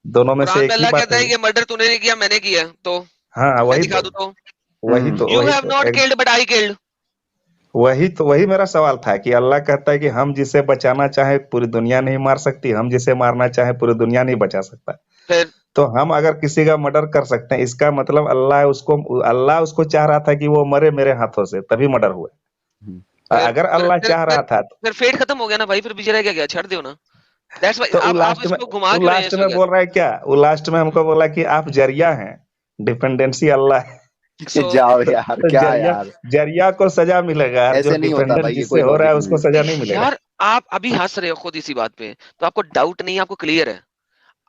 [SPEAKER 6] दोनों में से
[SPEAKER 1] कुरान
[SPEAKER 6] एक
[SPEAKER 1] में
[SPEAKER 6] ही
[SPEAKER 1] अल्लाह
[SPEAKER 6] बात
[SPEAKER 1] कहता है
[SPEAKER 6] हुई।
[SPEAKER 1] कि मर्डर तूने नहीं किया, मैंने किया। तो
[SPEAKER 6] हाँ
[SPEAKER 1] मैं
[SPEAKER 6] वही
[SPEAKER 1] दिखा
[SPEAKER 6] तो
[SPEAKER 1] दूं तो?
[SPEAKER 3] Hmm.
[SPEAKER 1] You have not killed but I killed.
[SPEAKER 6] वही मेरा सवाल था कि अल्लाह कहता है कि हम जिसे बचाना चाहे पूरी दुनिया नहीं मार सकती, हम जिसे मारना चाहे पूरी दुनिया नहीं बचा सकता।
[SPEAKER 1] फिर
[SPEAKER 6] तो हम अगर किसी का मर्डर कर सकते हैं, इसका मतलब अल्लाह उसको चाह रहा था कि वो मरे मेरे हाथों से, तभी मर्डर हुआ।
[SPEAKER 1] फिर
[SPEAKER 6] अगर
[SPEAKER 1] फिर
[SPEAKER 6] अल्लाह
[SPEAKER 1] फिर
[SPEAKER 6] चाह
[SPEAKER 1] फिर,
[SPEAKER 6] रहा था
[SPEAKER 1] फिर फेट खत्म हो गया ना भाई। फिर पीछे रह गया, छੱड दो ना। दैट्स व्हाई
[SPEAKER 6] तो
[SPEAKER 1] आप इसको घुमा
[SPEAKER 6] वो
[SPEAKER 1] क्यों रहे हैं
[SPEAKER 6] लास्ट
[SPEAKER 1] इस
[SPEAKER 6] में
[SPEAKER 1] वक्त?
[SPEAKER 6] बोल रहा है क्या? वो लास्ट में हमको बोला कि आप जरिया हैं, डिपेंडेंसी अल्लाह है।
[SPEAKER 1] सो
[SPEAKER 3] जाओ यार,
[SPEAKER 6] तो
[SPEAKER 3] क्या
[SPEAKER 6] जरिया
[SPEAKER 3] यार,
[SPEAKER 6] जरिया को सजा मिलेगा, और जो
[SPEAKER 3] ऐसे नहीं होता
[SPEAKER 6] डिपेंडेंट
[SPEAKER 3] भाई, ये
[SPEAKER 6] जिससे
[SPEAKER 3] कोई
[SPEAKER 6] हो रहा है
[SPEAKER 3] लॉजिक नहीं
[SPEAKER 6] उसको
[SPEAKER 3] है।
[SPEAKER 6] सजा नहीं मिलेगा।
[SPEAKER 1] यार आप अभी हंस रहे हो खुद इसी बात पे, तो आपको डाउट नहीं है, आपको क्लियर है।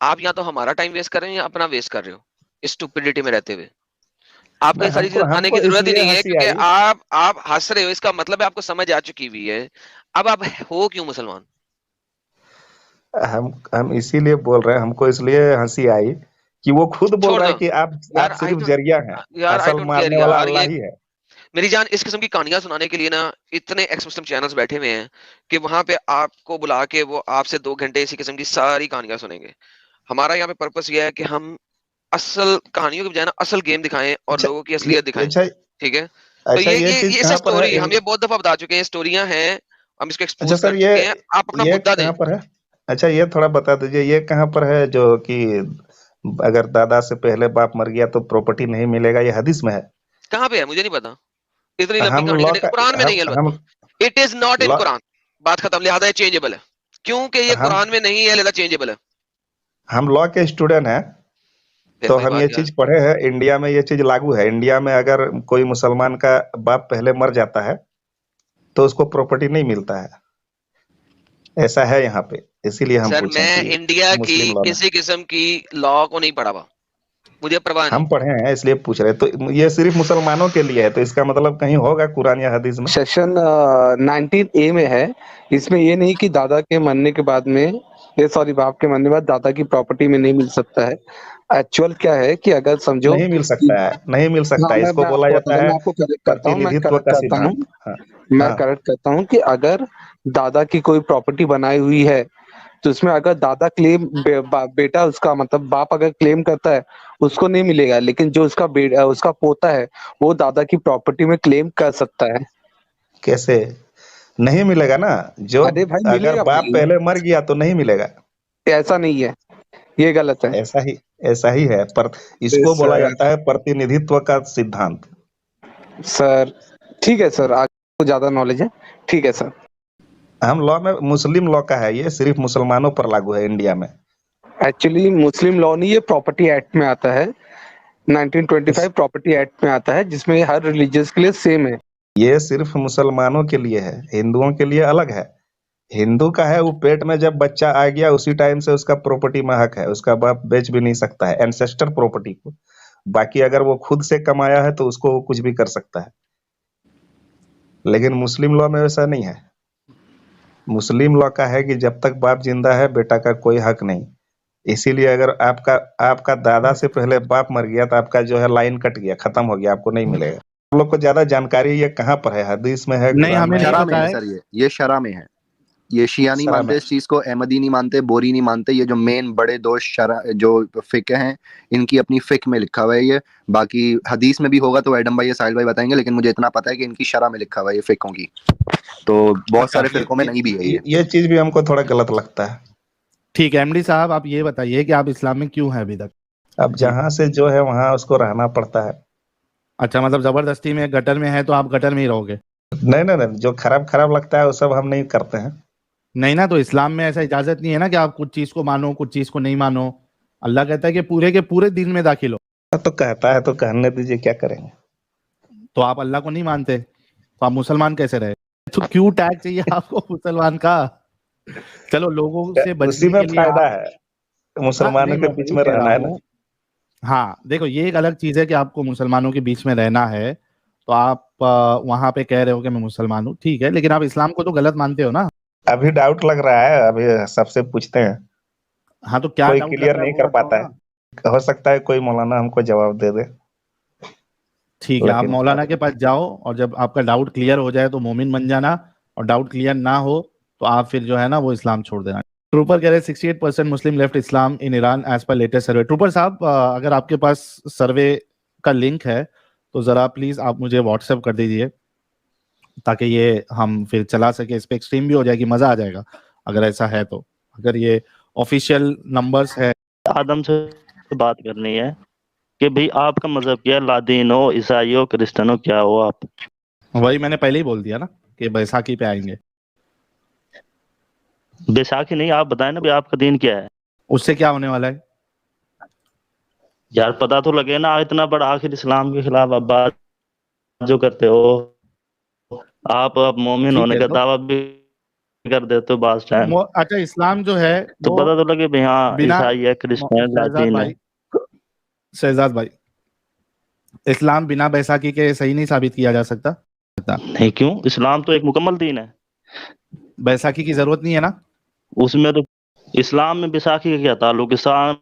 [SPEAKER 1] आप या तो हमारा टाइम वेस्ट कर रहे हो या अपना वेस्ट कर रहे हो स्टुपिडिटी में रहते हुए। आपको
[SPEAKER 6] ना
[SPEAKER 1] ये सारी चीजें बताने की
[SPEAKER 6] हमको
[SPEAKER 1] जरूरत ही
[SPEAKER 6] इसलिए
[SPEAKER 1] नहीं है,
[SPEAKER 6] हंसी
[SPEAKER 1] क्योंकि
[SPEAKER 6] आई।
[SPEAKER 1] आप हंस रहे हो, इसका मतलब है आपको समझ आ चुकी हुई है। अब आप हो क्यों मुसलमान?
[SPEAKER 6] हम इसीलिए बोल रहे हैं, हमको इसलिए हंसी आई कि वो खुद बोल
[SPEAKER 1] छोड़
[SPEAKER 6] रहा है
[SPEAKER 1] दो
[SPEAKER 6] कि आप
[SPEAKER 1] यार।
[SPEAKER 6] सिर्फ जरिया हैं,
[SPEAKER 1] आई
[SPEAKER 6] असल
[SPEAKER 1] डोंट केयर
[SPEAKER 6] मारने वाला
[SPEAKER 1] यार।
[SPEAKER 6] अल्लाह
[SPEAKER 1] ये
[SPEAKER 6] ही है।
[SPEAKER 1] मेरी जान, इस किस्म की कहानियां सुनाने के लिए ना इतने एक्स मुस्लिम चैनल्स बैठे हुए हैं कि वहां पे आपको बुला के वो आपसे 2 घंटे इसी किस्म की सारी कहानियां सुनेंगे। हमारा यहाँ पे पर्पस ये है कि हम असल कहानियों के बजाय ना असल गेम दिखाएं और
[SPEAKER 6] अच्छा
[SPEAKER 1] लोगों की
[SPEAKER 6] ये
[SPEAKER 1] असलियत दिखाएं।
[SPEAKER 6] अच्छा
[SPEAKER 1] ठीक है? तो
[SPEAKER 6] अच्छा ये चीज
[SPEAKER 1] ये सब
[SPEAKER 6] कहाँ पर है
[SPEAKER 1] स्टोरी हम ये बहुत दफा बता चुके हैं, स्टोरियां हैं, हम इसको
[SPEAKER 6] अच्छा
[SPEAKER 1] एक्सपोज कर
[SPEAKER 6] सर,
[SPEAKER 1] चुके हैं। आप अपना
[SPEAKER 6] ये
[SPEAKER 1] मुद्दा दें।
[SPEAKER 6] कहाँ पर है? अच्छा ये थोड़ा बता दीजिए, ये कहाँ पर है जो कि अगर दादा से पहले बाप मर गया तो प्रॉपर्टी नहीं मिलेगा? ये हदीस में है।
[SPEAKER 1] कहाँ पे है मुझे नहीं पता। इतनी लंबी
[SPEAKER 6] हम
[SPEAKER 1] कहानी
[SPEAKER 6] लॉ
[SPEAKER 1] करने
[SPEAKER 6] का
[SPEAKER 1] कुरान में नहीं है
[SPEAKER 6] हम
[SPEAKER 1] अलबत्ता। It is not in
[SPEAKER 6] law
[SPEAKER 1] Quran. बात खत्म, लिहाजा चेंजेबल है। क्योंकि ये
[SPEAKER 6] हम
[SPEAKER 1] कुरान में नहीं है, लिहाजा चेंजेबल है।
[SPEAKER 6] हम लॉ के स्टूडेंट हैं,
[SPEAKER 1] फिर
[SPEAKER 6] तो
[SPEAKER 1] वही
[SPEAKER 6] हम ये
[SPEAKER 1] बात यार।
[SPEAKER 6] चीज पढ़े हैं। इंडिया में ये चीज लागू है। इंडिया में अगर कोई मुसलमान का बाप पहले मर जाता है तो उसको प्रॉपर्टी नहीं मिलता है, ऐसा है यहाँ पे। इसीलिए हम
[SPEAKER 1] सर
[SPEAKER 6] पूछें
[SPEAKER 1] मैं
[SPEAKER 6] कि
[SPEAKER 1] इंडिया की
[SPEAKER 6] मुस्लिम लॉ में।
[SPEAKER 1] किसी किस्म की लॉ को नहीं पढ़ा हुआ। मुझे परवाह नहीं।
[SPEAKER 6] हम पढ़े हैं इसलिए पूछ रहे हैं। तो ये सिर्फ मुसलमानों के लिए है, तो इसका मतलब कहीं होगा कुरान या हदीस में?
[SPEAKER 7] सेशन 19A में है, इसमें ये नहीं कि दादा के मरने के बाद में, ये सॉरी बाप के मरने के बाद दादा की प्रॉपर्टी में नहीं मिल सकता है। एक्चुअल क्या है कि अगर समझो
[SPEAKER 6] नहीं मिल
[SPEAKER 7] कि
[SPEAKER 6] सकता है, नहीं मिल सकता
[SPEAKER 7] हाँ
[SPEAKER 6] है।
[SPEAKER 7] मैं
[SPEAKER 6] इसको
[SPEAKER 7] मैं
[SPEAKER 6] बोला
[SPEAKER 7] आपको
[SPEAKER 6] जाता है
[SPEAKER 7] मैं आपको करेक्ट करता हूँ, मैं
[SPEAKER 6] प्रतिनिधित्व
[SPEAKER 7] करेक्ट
[SPEAKER 6] का
[SPEAKER 7] करता हूँ,
[SPEAKER 6] सिद्धांत। हाँ
[SPEAKER 7] मैं
[SPEAKER 6] हाँ
[SPEAKER 7] करेक्ट करता हूँ कि अगर दादा की कोई प्रॉपर्टी बनाई हुई है तो उसमें अगर दादा क्लेम बेटा उसका मतलब बाप अगर क्लेम करता है उसको नहीं मिलेगा, लेकिन जो उसका उसका पोता है वो दादा की प्रॉपर्टी में क्लेम कर सकता है।
[SPEAKER 6] कैसे नहीं मिलेगा ना? जो
[SPEAKER 7] अरे भाई
[SPEAKER 6] अगर
[SPEAKER 7] मिलेगा
[SPEAKER 6] बाप
[SPEAKER 7] भाई,
[SPEAKER 6] पहले मर गया तो नहीं मिलेगा।
[SPEAKER 7] ऐसा नहीं है, ये गलत है।
[SPEAKER 6] ऐसा ही है, पर इसको बोला
[SPEAKER 7] सर
[SPEAKER 6] जाता है प्रतिनिधित्व का सिद्धांत।
[SPEAKER 7] सर ठीक है सर, आपको ज्यादा नॉलेज है, ठीक है सर।
[SPEAKER 6] हम लॉ में मुस्लिम लॉ का है, ये सिर्फ मुसलमानों पर लागू है इंडिया में।
[SPEAKER 7] एक्चुअली मुस्लिम लॉ नहीं, ये प्रॉपर्टी एक्ट में आता है, 1925 प्रॉपर्टी एक्ट में आता है, जिसमें हर रिलीजियस के लिए सेम है।
[SPEAKER 6] ये सिर्फ मुसलमानों के लिए है, हिंदुओं के लिए अलग है। हिंदू का है, वो पेट में जब बच्चा आ गया उसी टाइम से उसका प्रॉपर्टी में हक है, उसका बाप बेच भी नहीं सकता है एंसेस्टर प्रॉपर्टी को। बाकी अगर वो खुद से कमाया है तो उसको वो कुछ भी कर सकता है, लेकिन मुस्लिम लॉ में वैसा नहीं है। मुस्लिम लॉ का है कि जब तक बाप जिंदा है बेटा का कोई हक नहीं। इसीलिए अगर आपका दादा से पहले बाप मर गया तो आपका जो है लाइन कट गया, खत्म हो गया, आपको नहीं मिलेगा। आप लोग को ज्यादा जानकारी ये कहाँ पर है? हदीस में है,
[SPEAKER 4] नहीं,
[SPEAKER 6] कुरान
[SPEAKER 4] हमें
[SPEAKER 6] में है?
[SPEAKER 4] नहीं
[SPEAKER 3] शरा
[SPEAKER 4] पता
[SPEAKER 3] में है
[SPEAKER 4] है।
[SPEAKER 3] सर, ये शरा में है। ये शिया नहीं
[SPEAKER 6] शरा
[SPEAKER 3] मानते
[SPEAKER 6] में
[SPEAKER 3] इस चीज को, अहमदी नहीं मानते, बोरी नहीं मानते। ये जो मेन बड़े दो शरा जो फिक हैं, इनकी अपनी फिक में लिखा हुआ है ये। बाकी हदीस में भी होगा तो एडम भाई या साहिल भाई बताएंगे, लेकिन मुझे इतना पता है कि इनकी शरा में लिखा हुआ है ये फिकों की। तो बहुत सारे फिरकों में नहीं भी है ये।
[SPEAKER 6] ये चीज भी हमको थोड़ा गलत लगता है।
[SPEAKER 4] ठीक है एमडी साहब, आप ये बताइए कि आप इस्लाम में क्यों हैं अभी तक?
[SPEAKER 6] अब जहां से जो है वहां उसको रहना पड़ता है।
[SPEAKER 4] अच्छा, मतलब जबरदस्ती में गटर में है तो आप गटर में ही रहोगे?
[SPEAKER 6] नहीं नहीं नहीं, जो खराब लगता है वो सब हम नहीं करते हैं।
[SPEAKER 4] नहीं ना, तो इस्लाम में ऐसा इजाजत नहीं है ना कि आप कुछ चीज को मानो कुछ चीज को नहीं मानो। अल्लाह कहता है कि पूरे के पूरे दिन में दाखिल हो।
[SPEAKER 6] तो कहता है तो कहने दीजिए, क्या करेंगे।
[SPEAKER 4] तो आप अल्लाह को नहीं मानते तो आप मुसलमान कैसे रहे? तो क्यों टैग चाहिए आपको मुसलमान का? चलो लोगों से
[SPEAKER 6] उसी
[SPEAKER 4] बचने
[SPEAKER 6] में
[SPEAKER 4] के लिए
[SPEAKER 6] फायदा
[SPEAKER 4] आप,
[SPEAKER 6] है,
[SPEAKER 4] हाँ
[SPEAKER 6] मुसलमानों
[SPEAKER 4] नहीं
[SPEAKER 6] के
[SPEAKER 4] मैं
[SPEAKER 6] बीच
[SPEAKER 4] वही
[SPEAKER 6] में
[SPEAKER 4] कह
[SPEAKER 6] रहना
[SPEAKER 4] रहा
[SPEAKER 6] है ना।
[SPEAKER 4] हूँ। हाँ देखो, ये एक अलग चीज है कि आपको मुसलमानों के बीच में रहना है, तो आप वहां पे कह रहे हो कि मैं मुसलमान हूँ, ठीक है, लेकिन आप इस्लाम को तो गलत मानते हो ना?
[SPEAKER 6] अभी डाउट लग रहा है, अभी सबसे पूछते हैं,
[SPEAKER 4] हाँ तो क्या
[SPEAKER 6] कोई
[SPEAKER 4] डाउट लग
[SPEAKER 6] क्लियर
[SPEAKER 4] रहा है
[SPEAKER 6] नहीं
[SPEAKER 4] वो
[SPEAKER 6] कर
[SPEAKER 4] बताओ
[SPEAKER 6] पाता
[SPEAKER 4] ना।
[SPEAKER 6] है। हो सकता है कोई मौलाना हमको जवाब दे दे।
[SPEAKER 4] ठीक है, आप
[SPEAKER 6] लेकिन
[SPEAKER 4] मौलाना के पास जाओ और जब आपका डाउट क्लियर हो जाए तो मोमिन बन जाना, और डाउट क्लियर ना हो तो आप फिर जो है ना वो इस्लाम छोड़ देना। ट्रूपर कह रहे 68% Muslim left Islam in Iran as per latest survey. Trooper साहब, अगर आपके पास सर्वे का लिंक है तो जरा प्लीज आप मुझे व्हाट्सएप कर दीजिए, ताकि ये हम फिर चला सके, इस पे एक्सट्रीम भी हो जाएगी, मजा आ जाएगा अगर ऐसा है तो। अगर ये ऑफिशियल नंबर्स है।
[SPEAKER 2] आदम से बात करनी है कि भाई आपका मजहब क्या है, लादीन हो, ईसाई हो, क्रिश्चियन हो, क्या हो आप?
[SPEAKER 4] वही मैंने पहले ही बोल दिया ना कि बैसाखी पे आएंगे।
[SPEAKER 2] बैसाखी नहीं, आप बताएं ना भाई आपका दीन क्या है?
[SPEAKER 4] उससे क्या होने वाला है?
[SPEAKER 2] यार पता तो लगे ना, इतना बड़ा आखिर इस्लाम के खिलाफ आप बात जो करते हो, आप मोमिन
[SPEAKER 4] ठीक
[SPEAKER 2] होने
[SPEAKER 4] है
[SPEAKER 2] का
[SPEAKER 4] तो
[SPEAKER 2] दावा भी कर देते हो बास टाइम,
[SPEAKER 4] अच्छा, इस्लाम जो है
[SPEAKER 2] तो
[SPEAKER 4] वो
[SPEAKER 2] पता तो लगे भाई हाँ
[SPEAKER 4] बिना
[SPEAKER 2] ईसाई है, क्रिश्चियन है,
[SPEAKER 4] शहजाद
[SPEAKER 2] लादीन है।
[SPEAKER 4] भाई, शहजाद भाई, इस्लाम बिना बैसाखी के सही नहीं साबित किया जा सकता।
[SPEAKER 2] नहीं क्यों, इस्लाम तो एक मुकम्मल दीन है,
[SPEAKER 4] बैसाखी की जरूरत नहीं है ना?
[SPEAKER 2] उसमें तो इस्लाम में बैसाखी का क्या ताल्लुक? इस्लाम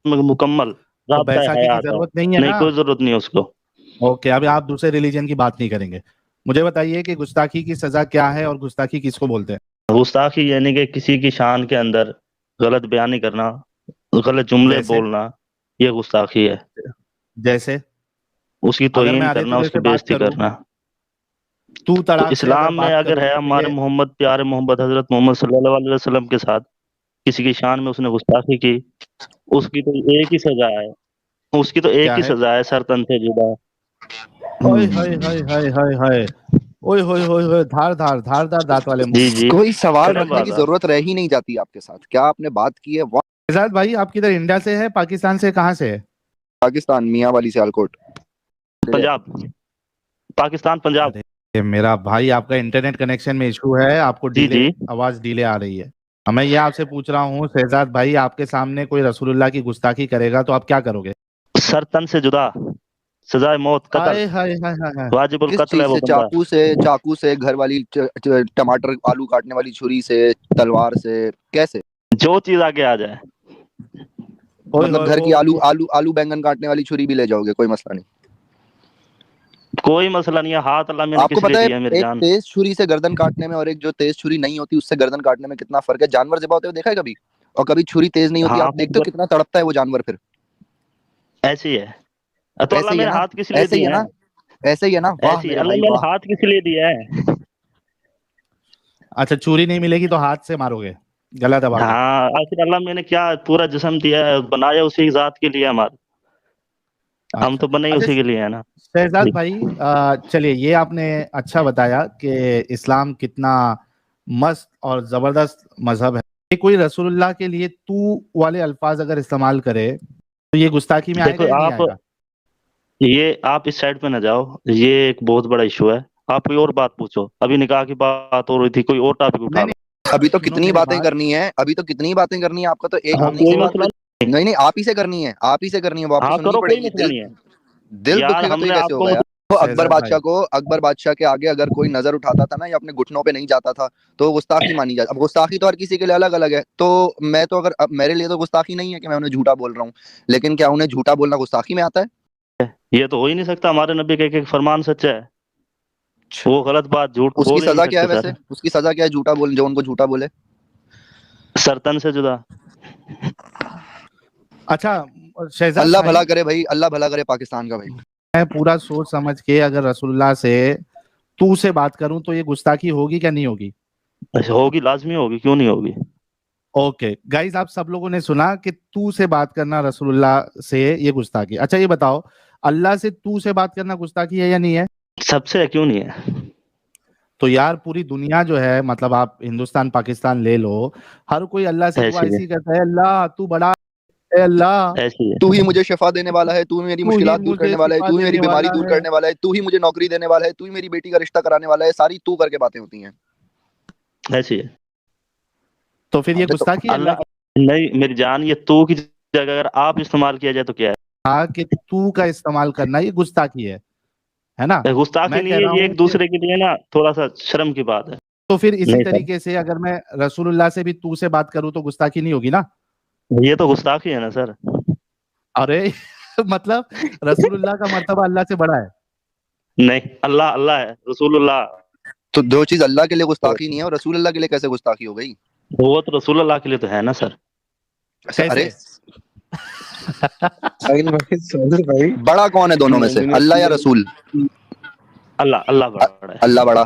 [SPEAKER 2] में मुकम्मल
[SPEAKER 4] तो
[SPEAKER 2] राब्ता
[SPEAKER 4] बैसाखी की
[SPEAKER 2] हयात है,
[SPEAKER 4] जरूरत नहीं है
[SPEAKER 2] नहीं
[SPEAKER 4] ना?
[SPEAKER 2] कोई जरूरत नहीं है उसको।
[SPEAKER 4] ओके, अभी आप दूसरे रिलीजन की बात नहीं करेंगे। मुझे बताइए कि गुस्ताखी की सजा क्या है और गुस्ताखी किसको बोलते हैं?
[SPEAKER 2] गुस्ताखी यानी कि किसी की शान के अंदर गलत बयानी करना, गलत जुमले
[SPEAKER 4] जैसे
[SPEAKER 2] बोलना, ये गुस्ताखी है।
[SPEAKER 4] जैसे
[SPEAKER 2] उसकी
[SPEAKER 4] अगर मैं
[SPEAKER 2] तौहीन
[SPEAKER 4] आधे
[SPEAKER 2] करना,
[SPEAKER 4] तुझे
[SPEAKER 2] उसकी
[SPEAKER 4] से बात
[SPEAKER 2] बेइज्जती
[SPEAKER 4] करूं,
[SPEAKER 2] करना।
[SPEAKER 4] तू
[SPEAKER 2] तो
[SPEAKER 4] तड़ाक से अगर
[SPEAKER 2] इस्लाम में
[SPEAKER 4] बात
[SPEAKER 2] अगर
[SPEAKER 4] करूं
[SPEAKER 2] है
[SPEAKER 4] तो
[SPEAKER 2] हमारे
[SPEAKER 4] ये
[SPEAKER 2] मोहम्मद, प्यारे मोहम्मद, हजरत मोहम्मद सल्लल्लाहु अलैहि वसल्लम के साथ किसी की शान में उसने गुस्ताखी की, उसकी तो एक ही सजा है, उसकी तो एक
[SPEAKER 4] क्या
[SPEAKER 2] ही
[SPEAKER 4] है?
[SPEAKER 2] सजा है, सर तन से जुदा।
[SPEAKER 4] ओए हाय हाय हाय हाय हाय, ओए होए होए होए, धार धार धार धार दांत वाले मुंह।
[SPEAKER 2] जी जी,
[SPEAKER 3] कोई सवाल
[SPEAKER 2] करें
[SPEAKER 3] रखने की
[SPEAKER 2] बात।
[SPEAKER 3] जरूरत रह ही नहीं जाती आपके साथ। क्या आपने बात की है?
[SPEAKER 4] शहजाद भाई, आप किधर, इंडिया से है, पाकिस्तान से, कहाँ से है?
[SPEAKER 3] पाकिस्तान, मियाँ वाली सियालकोट।
[SPEAKER 2] पंजाब, पाकिस्तान, पंजाब।
[SPEAKER 4] अरे मेरा भाई, आपका इंटरनेट कनेक्शन में इशू है, आपको
[SPEAKER 2] जी
[SPEAKER 4] डिले,
[SPEAKER 2] जी,
[SPEAKER 4] आवाज डिले आ रही है। मैं ये आपसे पूछ रहा हूँ शहजाद भाई, आपके सामने कोई रसूलुल्लाह की गुस्ताखी करेगा तो आप क्या करोगे?
[SPEAKER 2] सरतन से जुदा, सजाए मौत,
[SPEAKER 4] हाय
[SPEAKER 2] कत्ल,
[SPEAKER 4] हाय हाय हाय हाय।
[SPEAKER 2] वाजिबुल
[SPEAKER 3] किस
[SPEAKER 2] कत्ल
[SPEAKER 3] चीज
[SPEAKER 2] है वो
[SPEAKER 3] से?
[SPEAKER 2] बंदा।
[SPEAKER 3] चाकू से, घर वाली टमाटर आलू काटने वाली छुरी से, तलवार से, कैसे?
[SPEAKER 2] जो चीज आगे आ जाए।
[SPEAKER 4] ओए
[SPEAKER 3] मतलब
[SPEAKER 4] होए
[SPEAKER 3] घर की
[SPEAKER 4] वो
[SPEAKER 3] आलू
[SPEAKER 4] वो
[SPEAKER 3] आलू आलू बैंगन काटने वाली छुरी भी ले जाओगे, कोई मसला नहीं।
[SPEAKER 2] कोई मसला नहीं है, हाथ अल्लाह मैंने
[SPEAKER 3] आपको
[SPEAKER 2] किस लिए
[SPEAKER 3] पता है
[SPEAKER 2] दिया है मेरी
[SPEAKER 3] एक
[SPEAKER 2] जान।
[SPEAKER 3] तेज छुरी से गर्दन काटने में और एक जो तेज छुरी नहीं होती उससे गर्दन काटने में कितना फर्क है? जानवर ज़िबा होते हुए देखा है कभी? और कभी छुरी तेज नहीं होती,
[SPEAKER 2] हाँ
[SPEAKER 3] आप देखते हो कितना तड़पता है वो जानवर फिर।
[SPEAKER 2] ऐसी है। तो
[SPEAKER 3] ऐसे
[SPEAKER 2] अल्लाह
[SPEAKER 3] ही है
[SPEAKER 2] मैंने
[SPEAKER 3] ना?
[SPEAKER 2] हाथ किस लिए
[SPEAKER 3] ऐसे ही
[SPEAKER 2] दिए
[SPEAKER 3] है
[SPEAKER 2] हैं?
[SPEAKER 3] ना? ऐसे ही है ना? वाह
[SPEAKER 2] ऐसी है,
[SPEAKER 3] मेरे
[SPEAKER 2] अल्लाह
[SPEAKER 3] भाई
[SPEAKER 2] मैंने
[SPEAKER 3] वाह।
[SPEAKER 2] हाथ किस लिए दिया है?
[SPEAKER 4] अच्छा, छुरी नहीं मिलेगी तो हाथ से मारोगे गला दबा के।
[SPEAKER 2] हाँ, आखिर अल्लाह मैंने क्या पूरा जिस्म दिया है, बनाया उसी जात के लिए हमारे, हम
[SPEAKER 4] अच्छा
[SPEAKER 2] तो बने ही
[SPEAKER 4] अच्छा।
[SPEAKER 2] उसी के लिए है ना।
[SPEAKER 4] शहजाद
[SPEAKER 2] जी।
[SPEAKER 4] भाई, चलिए ये आपने अच्छा बताया कि इस्लाम कितना मस्त और जबरदस्त मजहब है। ये कोई रसूलुल्लाह के लिए तू वाले अल्फाज अगर इस्तेमाल करे तो ये गुस्ताखी में आएगा
[SPEAKER 2] देखो
[SPEAKER 4] या नहीं
[SPEAKER 2] आप,
[SPEAKER 4] आएगा?
[SPEAKER 2] ये आप इस साइड पे ना जाओ, ये एक बहुत बड़ा इशू है। आप कोई और बात पूछो, अभी निकाह की बात हो रही थी, कोई और टॉपिक उठा
[SPEAKER 4] नहीं
[SPEAKER 2] लो।
[SPEAKER 4] नहीं,
[SPEAKER 3] अभी तो
[SPEAKER 4] सुनो
[SPEAKER 3] कितनी
[SPEAKER 4] मेरी
[SPEAKER 3] बातें
[SPEAKER 4] बात।
[SPEAKER 3] करनी है, अभी तो कितनी बातें करनी है, आपका तो एक
[SPEAKER 2] हाँ,
[SPEAKER 3] नहीं
[SPEAKER 2] कोई
[SPEAKER 3] सवाल
[SPEAKER 2] मसला
[SPEAKER 3] पे।
[SPEAKER 2] नहीं।
[SPEAKER 3] नहीं नहीं, आप ही से करनी है, आप ही से करनी है, वो आपको
[SPEAKER 2] हाँ
[SPEAKER 3] सुननी
[SPEAKER 2] करो, कोई
[SPEAKER 3] पड़ेगी।
[SPEAKER 2] मसला नहीं है
[SPEAKER 3] दिल
[SPEAKER 2] यार,
[SPEAKER 3] दुखेगा तो ये
[SPEAKER 2] हमने
[SPEAKER 3] कैसे
[SPEAKER 2] आपको
[SPEAKER 3] होगा यार? तो
[SPEAKER 4] शहजाद भाई,
[SPEAKER 3] अकबर बादशाह के आगे अगर कोई नजर उठाता था ना या अपने घुटनों पे नहीं जाता था तो गुस्ताखी मानी जाती। अब गुस्ताखी तो हर किसी के लिए अलग अलग है, तो मैं तो अगर अब मेरे लिए तो गुस्ताखी नहीं है कि मैं उन्हें झूठा बोल रहा हूँ, लेकिन क्या उन्हें झूठा बोलना गुस्ताखी में आता है?
[SPEAKER 2] ये तो हो ही नहीं सकता, हमारे नबी का एक एक फरमान सच है, वो गलत बात झूठ
[SPEAKER 3] उसकी
[SPEAKER 2] बोल ही नहीं
[SPEAKER 3] सजा क्या है
[SPEAKER 2] सकते
[SPEAKER 3] वैसे?
[SPEAKER 2] सर।
[SPEAKER 3] उसकी सजा क्या है झूठा बोल, जो उनको झूठा बोले?
[SPEAKER 2] सरतन से जुदा।
[SPEAKER 4] अच्छा शहजाद
[SPEAKER 3] अल्लाह
[SPEAKER 4] भाई,
[SPEAKER 3] भला करे भाई, अल्लाह भला करे पाकिस्तान का भाई।
[SPEAKER 4] मैं पूरा सोच समझ के अगर रसूलुल्लाह से तू से बात करूं तो ये गुस्ताखी होगी क्या नहीं होगी?
[SPEAKER 2] अच्छा, होगी, लाजमी होगी, क्यों नहीं होगी।
[SPEAKER 4] ओके गाइस, आप सब लोगों ने सुना कि तू से बात करना रसूलुल्लाह से ये गुस्ताखी। अच्छा ये बताओ, अल्लाह से तू से बात करना गुस्ताखी है या नहीं है?
[SPEAKER 2] सबसे है, क्यों नहीं है।
[SPEAKER 4] तो यार पूरी दुनिया जो है, मतलब आप हिंदुस्तान पाकिस्तान ले लो, हर कोई अल्लाह से दुआ
[SPEAKER 2] ऐसी है,
[SPEAKER 4] इसी करता है, अल्लाह तू बड़ा है, अल्लाह
[SPEAKER 2] ऐसी
[SPEAKER 3] तू
[SPEAKER 2] है।
[SPEAKER 3] ही मुझे शफा देने वाला है, तू ही मेरी
[SPEAKER 4] तू ही
[SPEAKER 3] मुश्किलात दूर
[SPEAKER 4] मुझे
[SPEAKER 3] करने वाला है,
[SPEAKER 4] शिफा
[SPEAKER 3] तू ही मेरी
[SPEAKER 4] देने
[SPEAKER 3] बीमारी
[SPEAKER 4] वाला
[SPEAKER 3] दूर
[SPEAKER 4] है।
[SPEAKER 3] करने वाला है, तू ही मुझे नौकरी देने वाला है, तू ही मेरी बेटी का रिश्ता कराने वाला है, सारी तू करके बातें होती हैं।
[SPEAKER 2] ऐसी है।
[SPEAKER 4] तो फिर ये
[SPEAKER 3] हमने तो
[SPEAKER 4] गुस्ताखी है अल्लाह
[SPEAKER 2] अल्लाह, नहीं मेरी जान, ये तू की जगह अगर आप इस्तेमाल किया जाए तो क्या
[SPEAKER 4] कहा कि तू का इस्तेमाल करना ये गुस्ताखी है ना?
[SPEAKER 2] है। गुस्ताखी
[SPEAKER 4] मैं
[SPEAKER 2] नहीं
[SPEAKER 4] कह
[SPEAKER 2] है
[SPEAKER 4] रहा
[SPEAKER 2] ये,
[SPEAKER 4] हूँ
[SPEAKER 2] एक
[SPEAKER 4] कि
[SPEAKER 2] दूसरे के लिए ना थोड़ा सा शर्म की बात है।
[SPEAKER 4] तो फिर इसी
[SPEAKER 2] नहीं सर,
[SPEAKER 4] तरीके से अगर मैं रसूलुल्लाह से भी तू से बात करूं तो गुस्ताखी नहीं होगी ना?
[SPEAKER 2] ये तो गुस्ताखी है ना सर।
[SPEAKER 4] अरे मतलब रसूलुल्लाह का मर्तबा अल्लाह से बड़ा है।
[SPEAKER 2] नहीं, अल्लाह अल्लाह है, रसूलुल्लाह
[SPEAKER 3] तो जो चीज अल्लाह के लिए
[SPEAKER 2] तो,
[SPEAKER 3] गुस्ताखी नहीं है और रसूल अल्लाह के लिए कैसे गुस्ताखी हो गई?
[SPEAKER 2] वो तो रसूलुल्लाह के लिए तो है ना सर।
[SPEAKER 3] अच्छा, अरे
[SPEAKER 4] कैसे?
[SPEAKER 7] साहिल भाई, साहिल भाई,
[SPEAKER 3] बड़ा कौन है दोनों में से, अल्लाह या रसूल?
[SPEAKER 2] अल्लाह, अल्लाह बड़ा है।
[SPEAKER 3] अल्लाह बड़ा।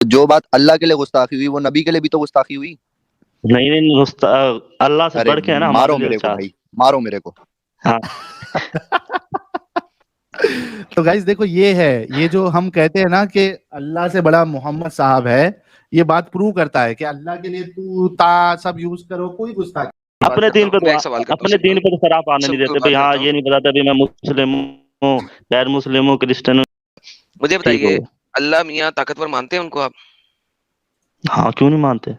[SPEAKER 3] जो बात अल्लाह के लिए गुस्ताखी हुई वो नबी के लिए भी तो गुस्ताखी हुई।
[SPEAKER 2] नहीं नहीं, अल्लाह से
[SPEAKER 3] अरे
[SPEAKER 2] बढ़ के है ना
[SPEAKER 3] मारो
[SPEAKER 2] हमारे लिए
[SPEAKER 3] मेरे को
[SPEAKER 2] अच्छा।
[SPEAKER 3] भाई, मारो मेरे को।
[SPEAKER 2] हाँ,
[SPEAKER 4] तो गाइस देखो, ये है, ये जो हम कहते हैं ना कि अल्लाह से बड़ा मोहम्मद साहब है, ये बात प्रूव करता है कि अल्लाह के लिए तू ता सब यूज करो, कोई गुस्ताखी।
[SPEAKER 1] बात
[SPEAKER 2] अपने
[SPEAKER 1] करता
[SPEAKER 2] दीन
[SPEAKER 1] हूँ,
[SPEAKER 2] पे
[SPEAKER 1] मैं
[SPEAKER 2] तो,
[SPEAKER 1] एक सवाल करता हूँ
[SPEAKER 2] अपने दीन
[SPEAKER 1] सिंपल,
[SPEAKER 2] पे तो सर आप आने नहीं
[SPEAKER 1] सिंपल
[SPEAKER 2] देते
[SPEAKER 1] बात
[SPEAKER 2] भाई। हाँ,
[SPEAKER 1] करता हूँ।
[SPEAKER 2] ये नहीं बताते भाई मैं मुस्लिम हूँ, गैर मुस्लिम हूँ, क्रिश्चियन हूँ।
[SPEAKER 1] मुझे
[SPEAKER 2] ठीक हो
[SPEAKER 1] बताइए,
[SPEAKER 2] गया।
[SPEAKER 1] अल्लाह मियाँ ताकतवर मानते हैं उनको आप?
[SPEAKER 2] हाँ, क्यों नहीं मानते,